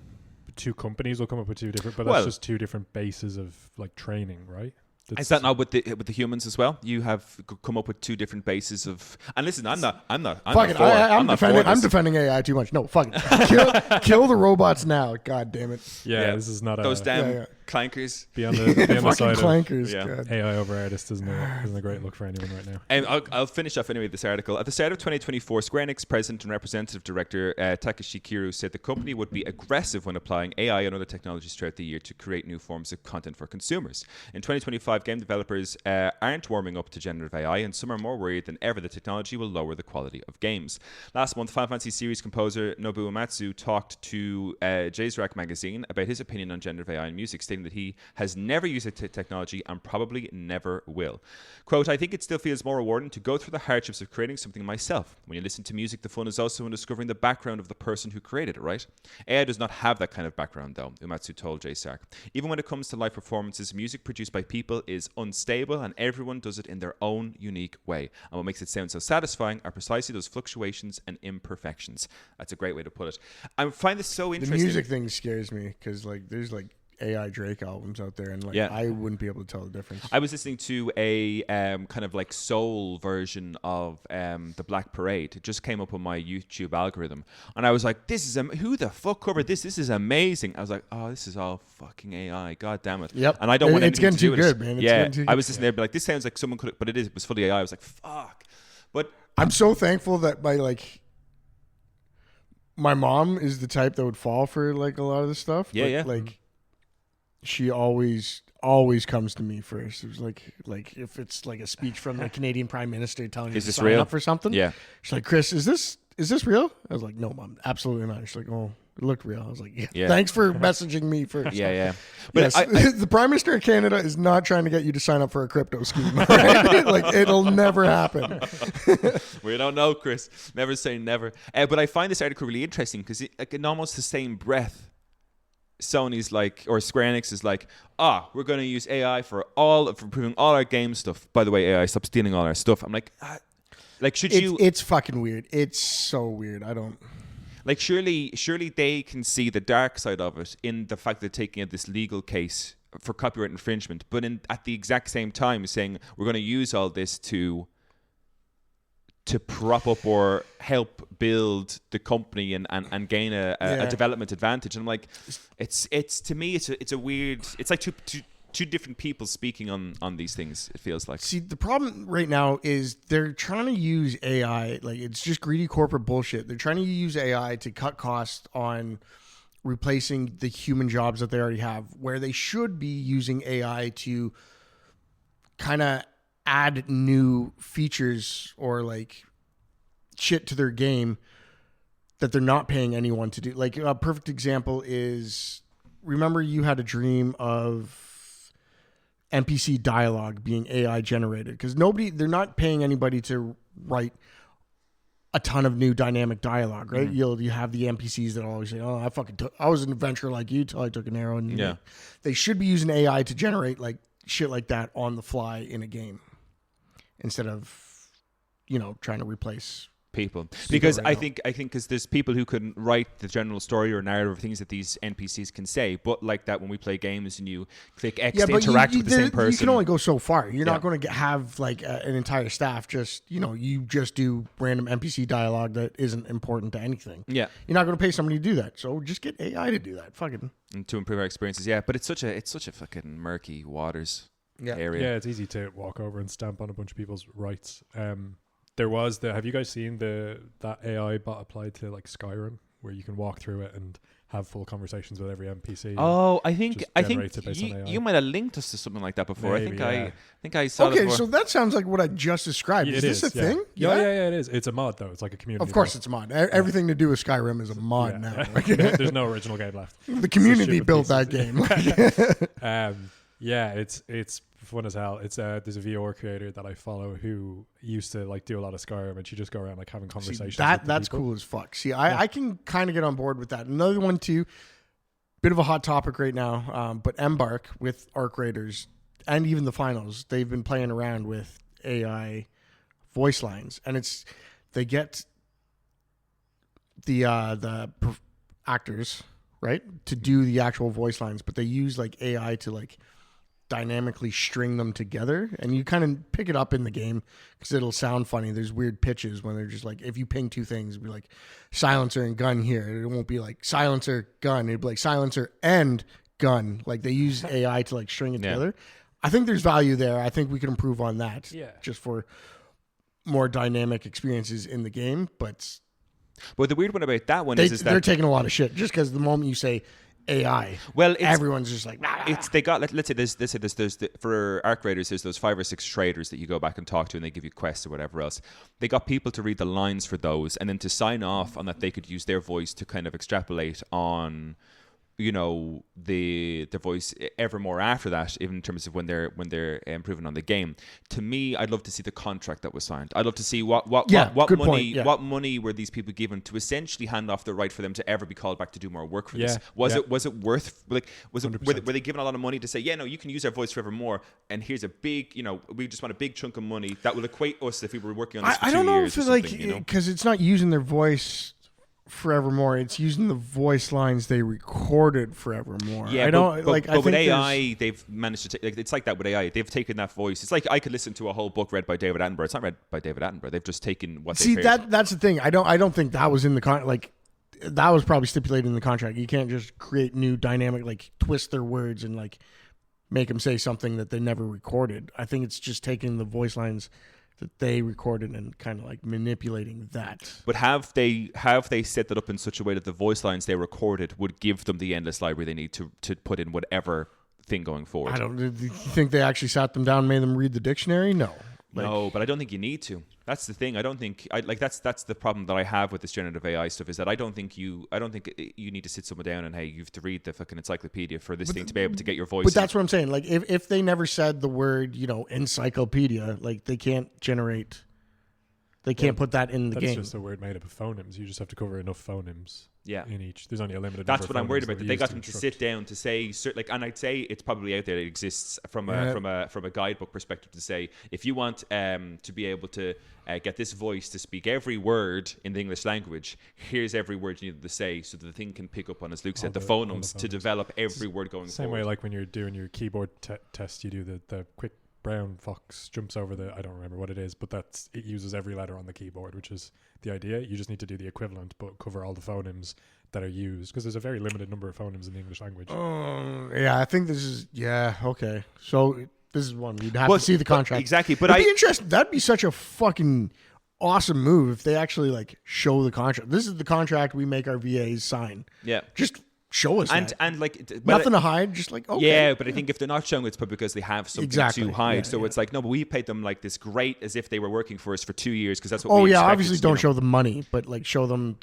two companies will come up with two different, but that's just two different bases of like training, right? Is that not with the humans as well? You have come up with two different bases of. And listen, I'm not Fuck it. for. I'm not for defending. I'm this. defending AI too much. No, fuck it. Kill the robots now. God damn it. Yeah, this is not Those damn Yeah. clankers. be on the Fucking side clankers. Yeah. God. of AI over artist isn't a great look for anyone right now. And I'll finish off anyway this article. At the start of 2024, Square Enix President and Representative Director Takeshi Kiru said the company would be aggressive when applying AI and other technologies throughout the year to create new forms of content for consumers. In 2025, game developers aren't warming up to generative AI, and some are more worried than ever the technology will lower the quality of games. Last month, Final Fantasy series composer Nobuo Uematsu talked to JZRAC magazine about his opinion on generative AI in music, stating that he has never used the technology and probably never will. Quote, I think it still feels more rewarding to go through the hardships of creating something myself. When you listen to music, the fun is also in discovering the background of the person who created it, right? AI does not have that kind of background, though, Uematsu told JSark. Even when it comes to live performances, music produced by people is unstable and everyone does it in their own unique way. And what makes it sound so satisfying are precisely those fluctuations and imperfections. That's a great way to put it. I find this so The interesting. music thing scares me because like there's like AI Drake albums out there, and like I wouldn't be able to tell the difference. I was listening to a kind of like soul version of the Black Parade. It just came up on my YouTube algorithm, and I was like, "This is who the fuck covered this? This is amazing!" I was like, "Oh, this is all fucking AI. God damn it!" Yep. And I don't want It's anything getting to do too with good, it. man. It's Yeah, getting too I good. was listening there, be like, "This sounds like someone could," but it was fully AI. I was like, "Fuck!" But I'm so thankful that my mom is the type that would fall for like a lot of this stuff. Yeah, but, yeah. Like she always comes to me first. It was like if it's like a speech from the Canadian Prime Minister telling you Is to this sign real? up for something. yeah, She's like, Chris, is this real? I was like, no, Mom, absolutely not. She's like, oh, it looked real. I was like, Yeah. thanks for messaging me first. yeah. But Yes, the Prime Minister of Canada is not trying to get you to sign up for a crypto scheme. Right? Like it'll never happen. We don't know, Chris. Never say never. But I find this article really interesting because like in almost the same breath, Sony's like, or Square Enix is like, we're going to use AI for improving all our game stuff. By the way, AI, stop stealing all our stuff. I'm like, should you? It's fucking weird. It's so weird. I don't. Like, surely they can see the dark side of it in the fact that they're taking out this legal case for copyright infringement, but at the exact same time saying we're going to use all this to prop up or help build the company and gain a development advantage. And I'm like, it's to me it's a weird. It's like two different people speaking on these things. It feels like. See, the problem right now is they're trying to use AI. Like it's just greedy corporate bullshit. They're trying to use AI to cut costs on replacing the human jobs that they already have, where they should be using AI to kind of add new features or like shit to their game that they're not paying anyone to do. Like a perfect example is, remember you had a dream of NPC dialogue being AI generated, because they're not paying anybody to write a ton of new dynamic dialogue, right? Mm-hmm. You have the NPCs that always say, "Oh, I was an adventurer like you till I took an arrow." And Yeah. they should be using AI to generate like shit like that on the fly in a game, instead of trying to replace people, because right I now. think because there's people who can write the general story or narrative of things that these NPCs can say, but like that when we play games and you click X to interact with the same person. You can only go so far. You're Yeah. not going to have like an entire staff just you just do random NPC dialogue that isn't important to anything. Yeah, You're not going to pay somebody to do that. So just get AI to do that. Fucking and to improve our experiences. Yeah, but it's such a fucking murky waters area. Yeah, it's easy to walk over and stamp on a bunch of people's rights. There was have you guys seen that AI bot applied to like Skyrim, where you can walk through it and have full conversations with every NPC? Oh, I think generates it based on AI. you might have linked us to something like that before. Maybe, I think I saw it okay. before. So that sounds like what I just described. Yeah, Is it this a yeah. thing? Yeah, it is. It's a mod though. It's like a community. Of course, mod. it's a mod. Everything to do with Skyrim is a mod now. There's no original game left. The community shit built with that game. Yeah, it's fun as hell. It's there's a VR creator that I follow who used to like do a lot of Skyrim, and she just go around like having conversations. That's cool as fuck. See, I can kind of get on board with that. Another one too, bit of a hot topic right now, but Embark with Arc Raiders and even the finals, they've been playing around with AI voice lines, and they get the actors right to do the actual voice lines, but they use like AI to like dynamically string them together, and you kind of pick it up in the game because it'll sound funny. There's weird pitches when they're just like, if you ping two things, it'll be like silencer and gun here. It won't be like silencer gun. It'd be like silencer and gun. Like they use AI to like string it together. I think there's value there. I think we can improve on that. Just for more dynamic experiences in the game. But the weird one about that one is that they're taking a lot of shit just because the moment you say AI, everyone's just like, nah. It's they got let's say there's for ARC raiders there's those 5 or 6 traders that you go back and talk to and they give you quests or whatever else. They got people to read the lines for those and then to sign off on that they could use their voice to kind of extrapolate on, you know, the voice ever more after that, even in terms of when they're improving on the game. To me, I'd love to see the contract that was signed. I'd love to see what money were these people given to essentially hand off the right for them to ever be called back to do more work for this. Was it worth, like, were they given a lot of money to say, yeah, no, you can use our voice forever more, and here's a big, you know, we just want a big chunk of money that will equate us if we were working on this for 2 years. I don't know if it's like, because it's not using their voice forevermore, it's using the voice lines they recorded forevermore. Yeah, but with AI, they've managed to take. It's like that with AI. They've taken that voice. It's like I could listen to a whole book read by David Attenborough. It's not read by David Attenborough. They've just taken what. See, that's the thing. I don't think that was in the like. That was probably stipulated in the contract. You can't just create new dynamic, like twist their words and like make them say something that they never recorded. I think it's just taking the voice lines that they recorded and kind of like manipulating that. But have they set that up in such a way that the voice lines they recorded would give them the endless library they need to put in whatever thing going forward? Do you think they actually sat them down and made them read the dictionary? No. No, but I don't think you need to. That's the thing. I don't think that's the problem that I have with this generative AI stuff is that I don't think you need to sit someone down and, hey, you have to read the fucking encyclopedia for this thing to be able to get your voice. But that's what I'm saying. Like if they never said the word, you know, encyclopedia, like they can't put that in the game. That's just a word made up of phonemes. You just have to cover enough phonemes. Yeah. In each, there's only a limited. That's number what of I'm worried about. that They got them to sit down to say, like, and I'd say it's probably out there. It exists from a guidebook perspective to say, if you want to be able to get this voice to speak every word in the English language, here's every word you need to say, so that the thing can pick up on, as Luke said, the phonemes to develop every word going forward. Same way, like when you're doing your keyboard test, you do the quick brown fox jumps over I don't remember what it is, but it uses every letter on the keyboard, which is the idea. You just need to do the equivalent, but cover all the phonemes that are used, because there's a very limited number of phonemes in the English language. Yeah, I think this is, okay. So this is one you'd have to see the contract. Exactly, but it'd be interesting. That'd be such a fucking awesome move if they actually like show the contract. This is the contract we make our VAs sign. Yeah, just show us and like nothing to hide, just like, okay. Yeah, but I think if they're not showing, it's probably because they have something to hide. So it's like, no, but we paid them like this great, as if they were working for us for 2 years, because that's what we expected. Obviously don't show the money, but like show them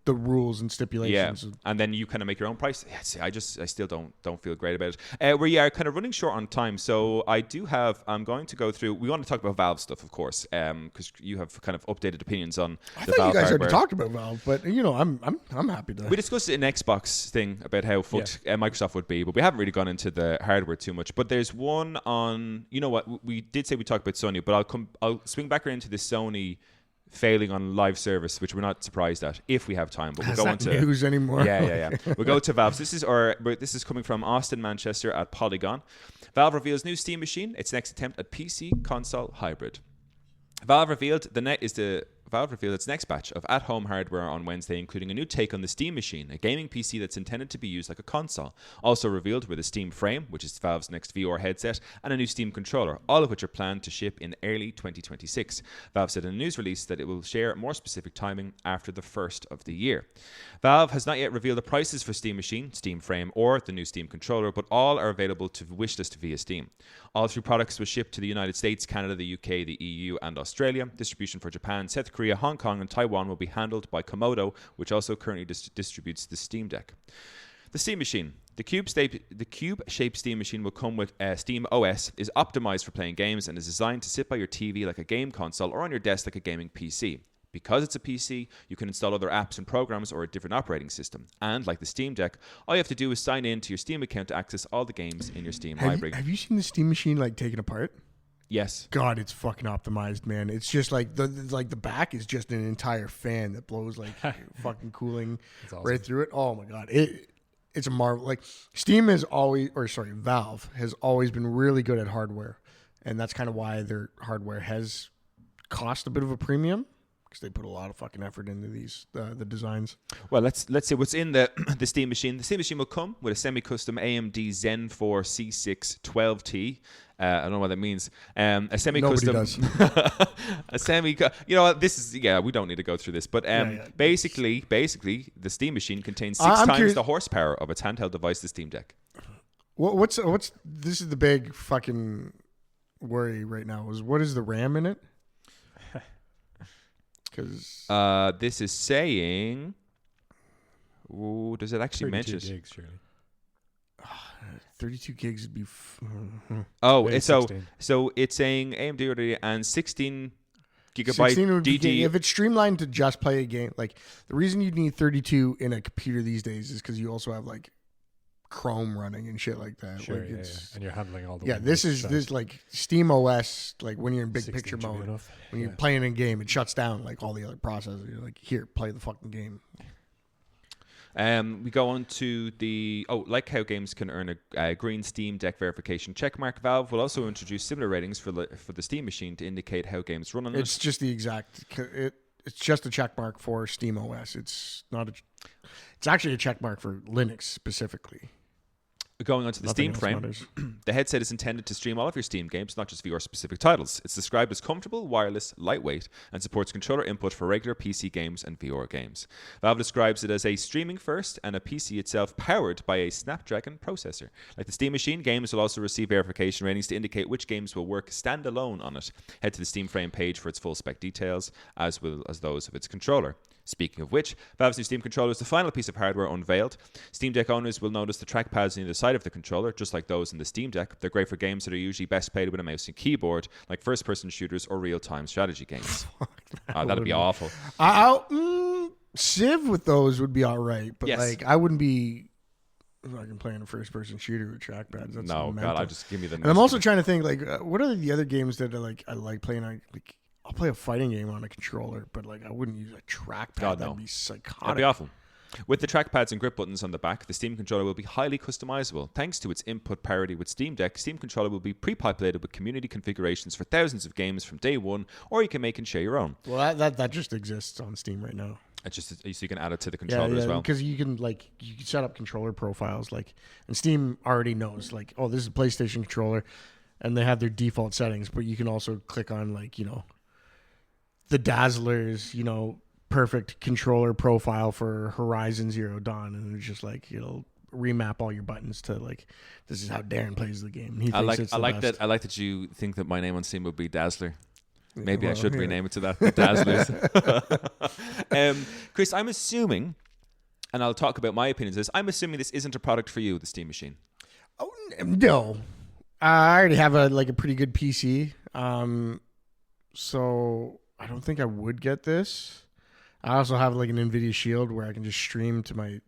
the rules and stipulations. Yeah, and then you kind of make your own price. Yeah, see, I still don't feel great about it. We are kind of running short on time, so I'm going to go through. We want to talk about Valve stuff, of course, because you have kind of updated opinions on the Valve hardware. I thought you guys already talked about Valve, but you know, I'm happy to. We discussed it in Xbox thing about how fucked Microsoft would be, but we haven't really gone into the hardware too much. But there's one on, you know what, we did say we talked about Sony, but I'll swing back around to the Sony failing on live service, which we're not surprised at if we have time. But we'll go on to news anymore. Yeah. We'll go to Valve. This is coming from Austin Manchester at Polygon. Valve reveals new Steam machine. Its next attempt at PC console hybrid. Valve revealed its next batch of at-home hardware on Wednesday, including a new take on the Steam machine, a gaming PC that's intended to be used like a console. Also revealed were the Steam Frame, which is Valve's next VR headset, and a new Steam controller, all of which are planned to ship in early 2026. Valve said in a news release that it will share more specific timing after the first of the year. Valve has not yet revealed the prices for Steam machine, Steam Frame, or the new Steam controller, but all are available to wishlist via Steam. All 3 products will ship to the United States, Canada, the UK, the EU, and Australia. Distribution for Japan, South Korea, Hong Kong, and Taiwan will be handled by Komodo, which also currently distributes the Steam Deck. The Steam machine. The cube-shaped Steam machine will come with Steam OS, is optimized for playing games, and is designed to sit by your TV like a game console or on your desk like a gaming PC. Because it's a PC, you can install other apps and programs or a different operating system. And like the Steam Deck, all you have to do is sign in to your Steam account to access all the games in your Steam library. Have you seen the Steam machine like taken apart? Yes. God, it's fucking optimized, man. It's just like the back is just an entire fan that blows like fucking cooling right through it. Oh my God. it's a marvel. Like Steam has always, or sorry, Valve has always been really good at hardware, and that's kind of why their hardware has cost a bit of a premium because they put a lot of fucking effort into these the designs. Well, let's see what's in the Steam machine. The Steam machine will come with a semi-custom AMD Zen 4 C6 12T. I don't know what that means. A semi-custom. Nobody does. You know what? This is we don't need to go through this, but basically, the Steam machine contains 6 times curious. the horsepower of its handheld device, the Steam Deck. What's this is the big fucking worry right now is what is the RAM in it? Because this is saying, does it actually mention it? gigs, surely. 32 gigs would be. So it's saying AMD and 16 gigabyte 16 would be DD. if it's streamlined to just play a game, like the reason you need 32 in a computer these days is because you also have like Chrome running and shit like that. Sure, like and you're handling all the. This is like Steam OS. Like when you're in big picture mode, enough. when you're playing a game, it shuts down like all the other processors. You're like, here, play the fucking game. We go on to like how games can earn a green Steam Deck verification checkmark. Valve will also introduce similar ratings for the Steam machine to indicate how games run on it. It's just the exact. It's just a checkmark for Steam OS. It's not a. It's actually a checkmark for Linux specifically. Going on to the Steam frame, the headset is intended to stream all of your Steam games, not just for your specific titles. It's described as comfortable, wireless, lightweight, and supports controller input for regular PC games and VR games. Valve describes it as a streaming first and a PC itself powered by a Snapdragon processor. Like the Steam machine, games will also receive verification ratings to indicate which games will work standalone on it. Head to the Steam frame page for its full spec details, as well as those of its controller. Speaking of which, Valve's new Steam controller is the final piece of hardware unveiled. Steam Deck owners will notice the trackpads on either side of the controller, just like those in the Steam Deck. They're great for games that are usually best played with a mouse and keyboard, like first-person shooters or real-time strategy games. That'd be awful. Civ with those would be all right, but yes. like I wouldn't be fucking playing a first-person shooter with trackpads. That's no, mental. God, I'll just give me the. And I'm also trying to think like, what are the other games that I like playing on like. I'll play a fighting game on a controller, but like I wouldn't use a trackpad. God, That'd be psychotic. That'd be awful. With the trackpads and grip buttons on the back, the Steam controller will be highly customizable. Thanks to its input parity with Steam Deck, Steam controller will be pre-populated with community configurations for thousands of games from day one, or you can make and share your own. Well, that just exists on Steam right now. It's just so you can add it to the controller as well. Because you can set up controller profiles and Steam already knows oh, this is a PlayStation controller, and they have their default settings, but you can also click on the Dazzler's, perfect controller profile for Horizon Zero Dawn, and it's just it'll remap all your buttons to this is how Darren plays the game. He thinks it's the best. I like that you think that my name on Steam would be Dazzler. Maybe I should rename it to that. The Dazzlers. Chris, I'm assuming, and I'll talk about my opinions on this. I'm assuming this isn't a product for you, the Steam machine. Oh no, I already have a pretty good PC, so I don't think I would get this. I also have an NVIDIA Shield where I can just stream to my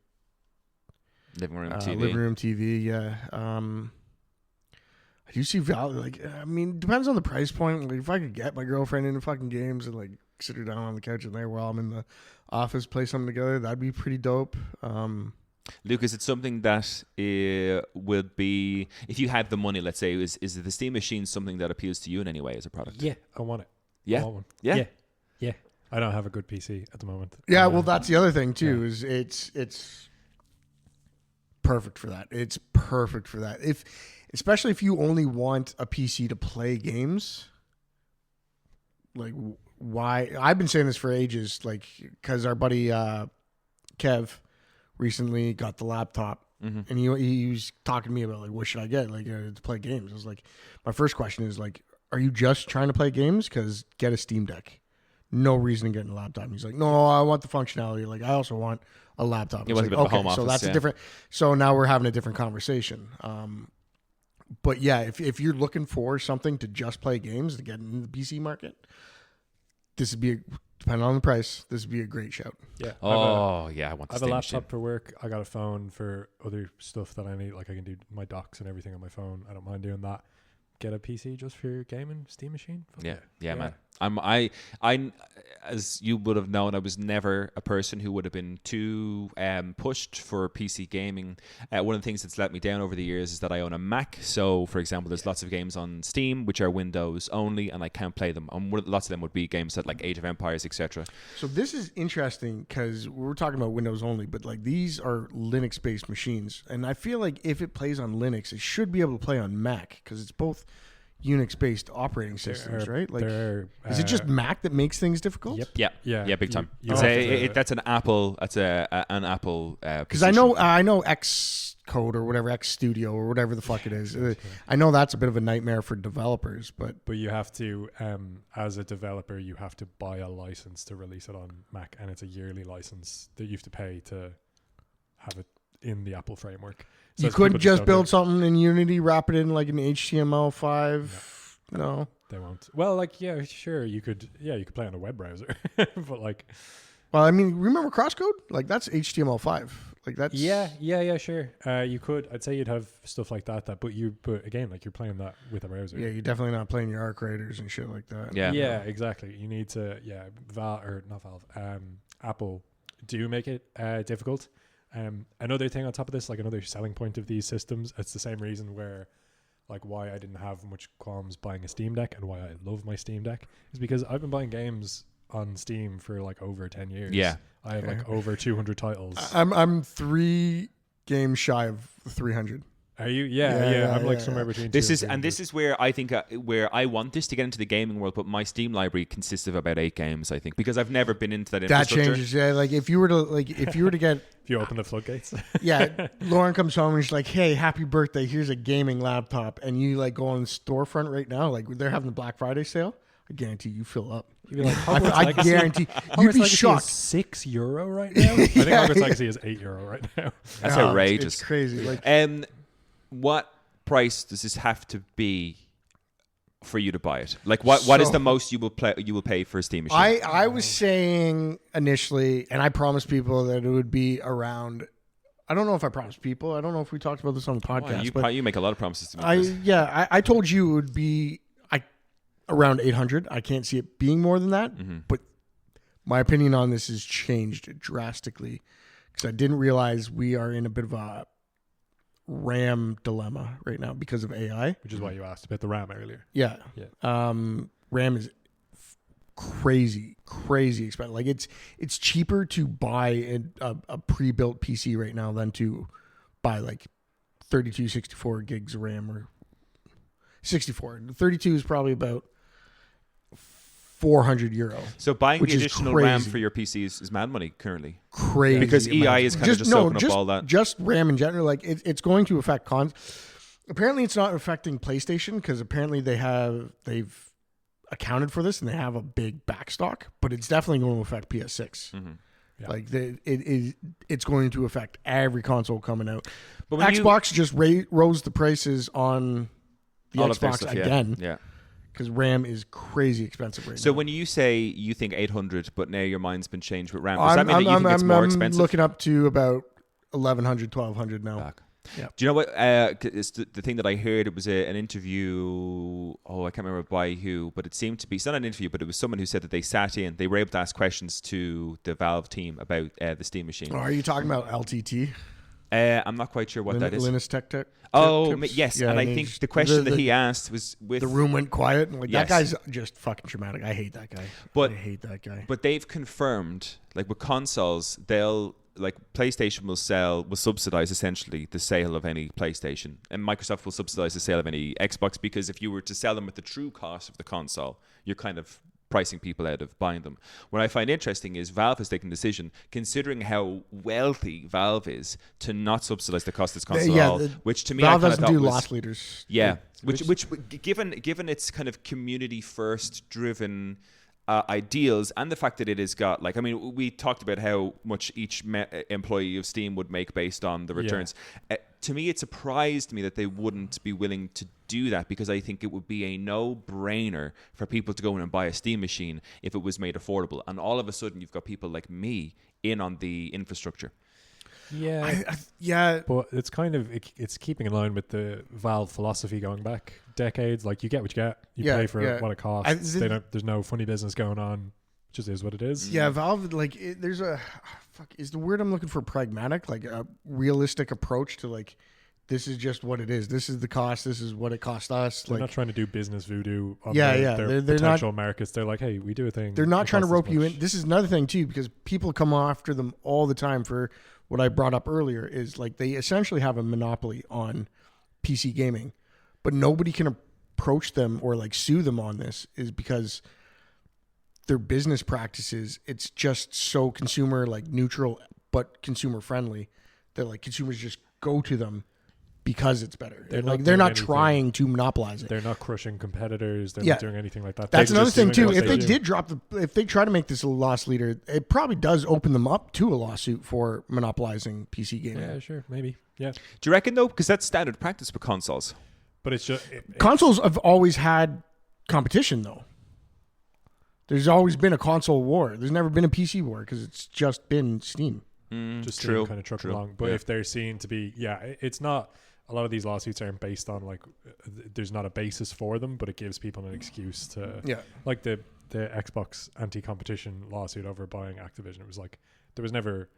living room TV. Living room TV, yeah. I do see value. It depends on the price point. If I could get my girlfriend into fucking games and sit her down on the couch in there while I'm in the office, play something together, that'd be pretty dope. Luke, is it something that would be, if you had the money, let's say, is the Steam machine something that appeals to you in any way as a product? Yeah, I want it. Yeah? I want one. Yeah? Yeah. I don't have a good PC at the moment. Yeah, well, that's the other thing, too, is it's perfect for that. It's perfect for that. Especially if you only want a PC to play games. Why? I've been saying this for ages, because our buddy Kev recently got the laptop, and he was talking to me about what should I get to play games. I was my first question is are you just trying to play games? Because get a Steam Deck. No reason to get a laptop. And he's no, I want the functionality. I also want a laptop. It was a bit of a home office, so that's a different. So now we're having a different conversation. But yeah, if you're looking for something to just play games to get into the PC market, this would be depending on the price. This would be a great shout. Yeah. I want the I have a Steam laptop machine. for work. I got a phone for other stuff that I need. I can do my docs and everything on my phone. I don't mind doing that. get a PC just for your gaming Steam machine. Fuck Yeah, it. yeah, man. I, as you would have known, I was never a person who would have been too pushed for PC gaming. One of the things that's let me down over the years is that I own a Mac. So, for example, there's lots of games on Steam which are Windows only, and I can't play them. And lots of them would be games that like Age of Empires, etc. So this is interesting because we're talking about Windows only, but like these are Linux-based machines, and I feel like if it plays on Linux, it should be able to play on Mac because it's both Unix-based operating systems, right? Like, is it just Mac that makes things difficult? Yep. Yeah, big time. You That's an Apple. That's an Apple. Because I know Xcode or whatever, X Studio or whatever the fuck it is. I know that's a bit of a nightmare for developers, but you have to, as a developer, you have to buy a license to release it on Mac, and it's a yearly license that you have to pay to have it in the Apple framework. So you couldn't just build something in Unity, wrap it in like an HTML5. No, they won't. Well, like, yeah, sure, you could play on a web browser, but like, well, I mean, remember Crosscode? Like that's HTML5. Like that's yeah, sure. You could. I'd say you'd have stuff like that. But again, like you're playing that with a browser. Yeah, you're definitely not playing your Arc Raiders and shit like that. Yeah, exactly. You need to. Yeah, Apple do make it difficult. Another thing on top of this, like another selling point of these systems, it's the same reason where, like, why I didn't have much qualms buying a Steam Deck and why I love my Steam Deck is because I've been buying games on Steam for like over 10 years. Yeah. I have like over 200 titles. I'm 3 games shy of 300. Are you? Yeah. I'm like somewhere between. This is where I think where I want this to get into the gaming world, but my Steam library consists of about 8 games, I think, because I've never been into that infrastructure. That changes, yeah. Like if you were to get, if you open the floodgates, yeah. Lauren comes home and she's like, "Hey, happy birthday! Here's a gaming laptop," and you like go on the storefront right now, like they're having the Black Friday sale. I guarantee you fill up. You'd be like, I guarantee you'd be shocked. €6 right now. I think Hogwarts Legacy is €8 right now. That's outrageous. It's crazy. Like, what price does this have to be for you to buy it? Like, what is the most you will pay for a Steam machine? I was saying initially, and I promised people that it would be around. I don't know if I promised people. I don't know if we talked about this on the podcast. Well, you make a lot of promises to me. I told you it would be around 800. I can't see it being more than that. Mm-hmm. But my opinion on this has changed drastically because I didn't realize we are in a bit of a RAM dilemma right now because of AI. Which is why you asked about the RAM earlier. Yeah. RAM is crazy expensive. Like it's cheaper to buy a pre-built PC right now than to buy like 32, 64 gigs of RAM or 64. 32 is probably about €400. So buying the additional RAM for your PC is mad money currently. Crazy. Because EI is kind of just soaking up all that. Just RAM in general. Like it's going to affect cons. Apparently it's not affecting PlayStation because apparently they've accounted for this and they have a big backstock, but it's definitely going to affect PS6. Mm-hmm. Yeah. Like it's going to affect every console coming out. But Xbox just rose the prices on the Xbox again. Yeah. Because RAM is crazy expensive right now. So when you say you think 800, but now your mind's been changed with RAM, does that mean that you think it's more expensive? I'm looking up to about 1,100, 1,200 now. Back. Yeah. Do you know what? It's the thing that I heard. It was an interview. Oh, I can't remember by who, but it seemed to be. It's not an interview, but it was someone who said that they were able to ask questions to the Valve team about the Steam machine. Oh, are you talking about LTT? I'm not quite sure what that is. Linus Tech Tips? Yes. Yeah, and I think the question that he asked was with... The room went quiet. And that guy's just fucking dramatic. I hate that guy. I hate that guy. But they've confirmed, like with consoles, PlayStation will subsidize essentially the sale of any PlayStation. And Microsoft will subsidize the sale of any Xbox because if you were to sell them at the true cost of the console, you're kind of pricing people out of buying them. What I find interesting is Valve has taken a decision, considering how wealthy Valve is, to not subsidize the cost of its console at all. Which to me, Valve doesn't do loss leaders. Yeah, which given its kind of community first driven ideals and the fact that it has got we talked about how much each employee of Steam would make based on the returns. To me, it surprised me that they wouldn't be willing to do that because I think it would be a no-brainer for people to go in and buy a Steam machine if it was made affordable. And all of a sudden, you've got people like me in on the infrastructure. Yeah, Yeah, but it's kind of it's keeping in line with the Valve philosophy going back decades. Like you get what you get, you Yeah, pay for yeah. what it costs. There's no funny business going on. It just is what it is. yeah. Valve, like, there's a is the word I'm looking for pragmatic, like a realistic approach to like, this is just what it is. This is the cost. This is what it cost us. They're like, not trying to do business voodoo on Yeah, their they're potential markets. They're like, hey, we do a thing. they're not it trying to costs rope this you much. in. This is another thing too, because people come after them all the time for what I brought up earlier. Is like they essentially have a monopoly on PC gaming, but nobody can approach them or like sue them on this, is because their business practices, it's just so consumer like neutral but consumer friendly that like consumers just go to them because it's better. They're They're not not doing trying to monopolize it. They're not crushing competitors. They're Yeah. not doing anything like that. That's They're another just thing doing too. what If they do. did if they try to make this a loss leader, it probably does open them up to a lawsuit for monopolizing PC gaming. Yeah, sure, maybe. Yeah, Do you reckon though? Because that's standard practice for consoles. but it's just Consoles have always had competition though. There's always been a console war. There's never been a PC war because it's just been Steam. just true. kind of trucking True. along. But Yeah. if they're seen to be, it's not. A lot of these lawsuits aren't based on like there's not a basis for them, but it gives people an excuse to like the Xbox anti-competition lawsuit over buying Activision. It was like there was never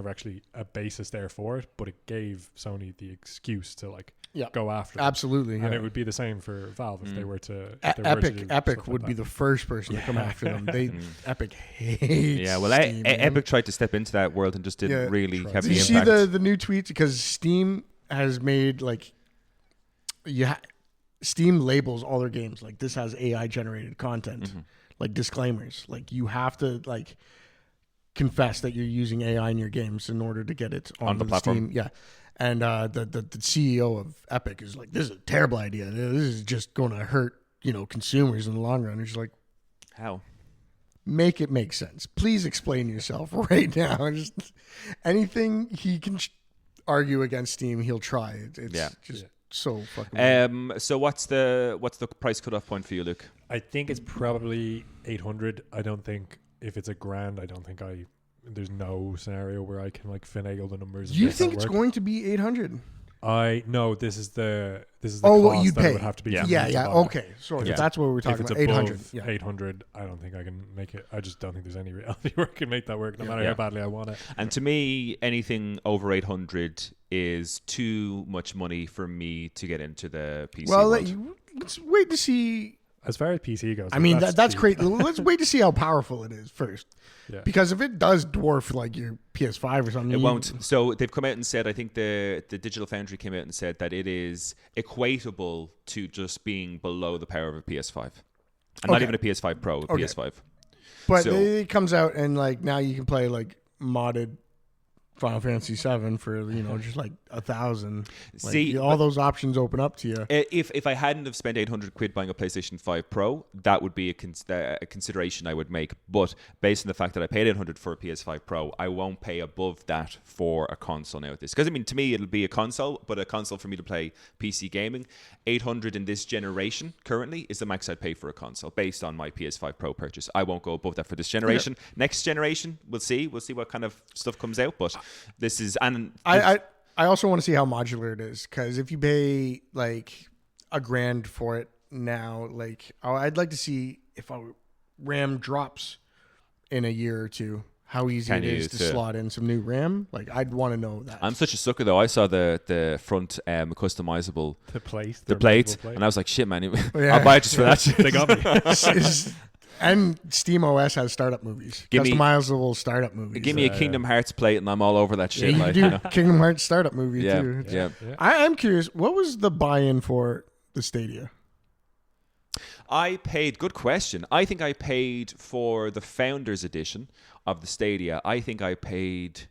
actually a basis there for it, but it gave Sony the excuse to like go after them. Absolutely. And yeah. it would be the same for Valve if they were to Epic would be the first person to come after them. Epic hates. Yeah, well, Steam, man. Epic tried to step into that world and just didn't really have Did the you see impact. the new tweets? Because Steam has made like Steam labels all their games like this has AI generated content, like disclaimers. Like you have to like confess that you're using AI in your games in order to get it on the platform. Steam. Yeah. And the CEO of Epic is like, this is a terrible idea. This is just going to hurt, consumers in the long run. It's like, How? make it make sense. Please explain yourself right now. Just anything he can argue against Steam, he'll try. It's just so fucking weird. So what's the price cutoff point for you, Luke? I think it's probably 800. I don't think if it's $1,000, I don't think there's no scenario where I can like finagle the numbers. You think it's going to be 800? No, this is the what cost you'd that pay. it would have to be. Yeah. for me to buy. Okay. Sorry, Yeah. that's what we're If talking it's about. above 800. Yeah. 800, I don't think I can make it. I just don't think there's any reality where I can make that work, no matter Yeah. how badly I want it. And to me, anything over 800 is too much money for me to get into the PC Well, world. let's wait to see. As far as PC goes, I mean, that's cheap. great. Let's wait to see how powerful it is first. Yeah. Because if it does dwarf like your PS5 or something, It won't. So they've come out and said, I think the Digital Foundry came out and said that it is equatable to just being below the power of a PS5. And not Okay. even a PS5 Pro, a Okay. PS5. But So- it comes out and like now you can play like modded Final Fantasy VII for just like 1,000. Like, See, all those options open up to you. If I hadn't have spent 800 quid buying a PlayStation 5 Pro, that would be a consideration I would make. But based on the fact that I paid 800 for a PS5 Pro, I won't pay above that for a console now with this. Because, to me, it'll be a console, but a console for me to play PC gaming. 800 in this generation currently is the max I'd pay for a console based on my PS5 Pro purchase. I won't go above that for this generation. Yeah. Next generation, we'll see. We'll see what kind of stuff comes out. But this is... I also want to see how modular it is, because if you pay like $1,000 for it now, like I'd like to see if RAM drops in a year or two, how easy it is to slot in some new RAM. Like I'd want to know that. I'm such a sucker though. I saw the front customizable the plate, and I was like, shit, man, I'll buy it just for that shit. They got me. And SteamOS has startup movies, customizable startup movies. Give me a Kingdom Hearts plate and I'm all over that shit. Yeah, you do Kingdom Hearts startup movie too. Yeah. I'm curious, what was the buy-in for the Stadia? I paid, good question. I think I paid for the Founders Edition of the Stadia. I think I paid, it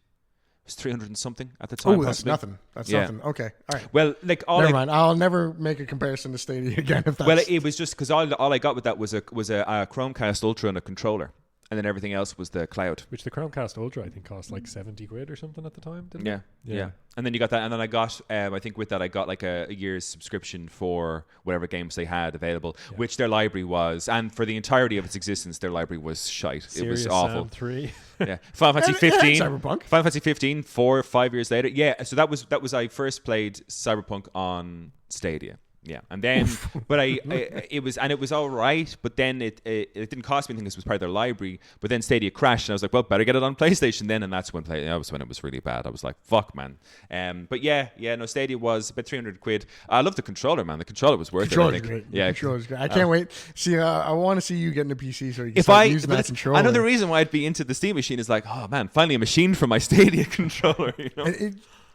was 300 and something at the time. Oh, that's nothing. That's nothing. Okay, all right. Well, like never mind. I'll never make a comparison to Stadia again. If that's... Well, it was just because all I got with that was a Chromecast Ultra and a controller. and then everything else was the cloud. Which the Chromecast Ultra, I think, cost like 70 quid or something at the time, didn't it? Yeah. And then you got that, and then I got, I think with that, I got like a year's subscription for whatever games they had available, which their library was, and for the entirety of its existence, their library was shite. Serious it was awful. Sam 3. Yeah, Final Fantasy 15, Cyberpunk. Final Fantasy 15, 4 or 5 years later. Yeah, so that was I first played Cyberpunk on Stadia. Yeah, and then, but it was all right, but then it didn't cost me anything because it was part of their library. But then Stadia crashed, and I was like, well, better get it on PlayStation then, and that was when it was really bad. I was like, fuck, man. But no, Stadia was about 300 quid. I love the controller, man. The controller was worth it. I think. Great. Yeah, Controller's great. I can't wait. See, I want to see you getting a PC so you can start using that controller. Another reason why I'd be into the Steam machine is like, oh man, finally a machine for my Stadia controller. You know?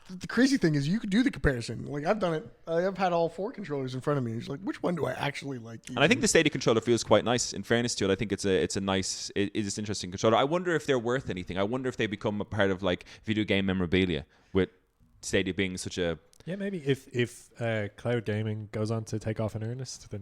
The crazy thing is you could do the comparison. Like I've done it. I've had all 4 controllers in front of me. It's like, which one do I actually like? And I think the Stadia controller feels quite nice. In fairness to it, I think it's an interesting controller. I wonder if they're worth anything. I wonder if they become a part of like video game memorabilia with Stadia being such a... Yeah, maybe if cloud gaming goes on to take off in earnest, then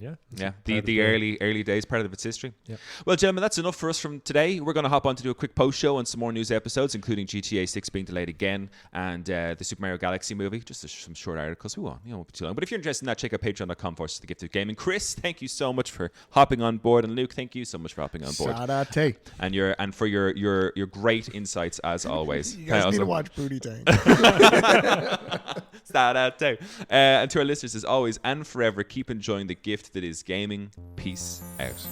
the early days, part of its history. Yeah. Well, gentlemen, that's enough for us from today. We're going to hop on to do a quick post show and some more news episodes, including GTA 6 being delayed again and the Super Mario Galaxy movie. Just some short articles. We won't be too long. But if you're interested in that, check out patreon.com/thegifted gaming. Chris, thank you so much for hopping on board, and Luke, thank you so much for hopping on board. Sadate. And for your great insights as always. You guys need to watch Booty Tank. Out too. And to our listeners, as always and forever, keep enjoying the gift that is gaming. Peace out.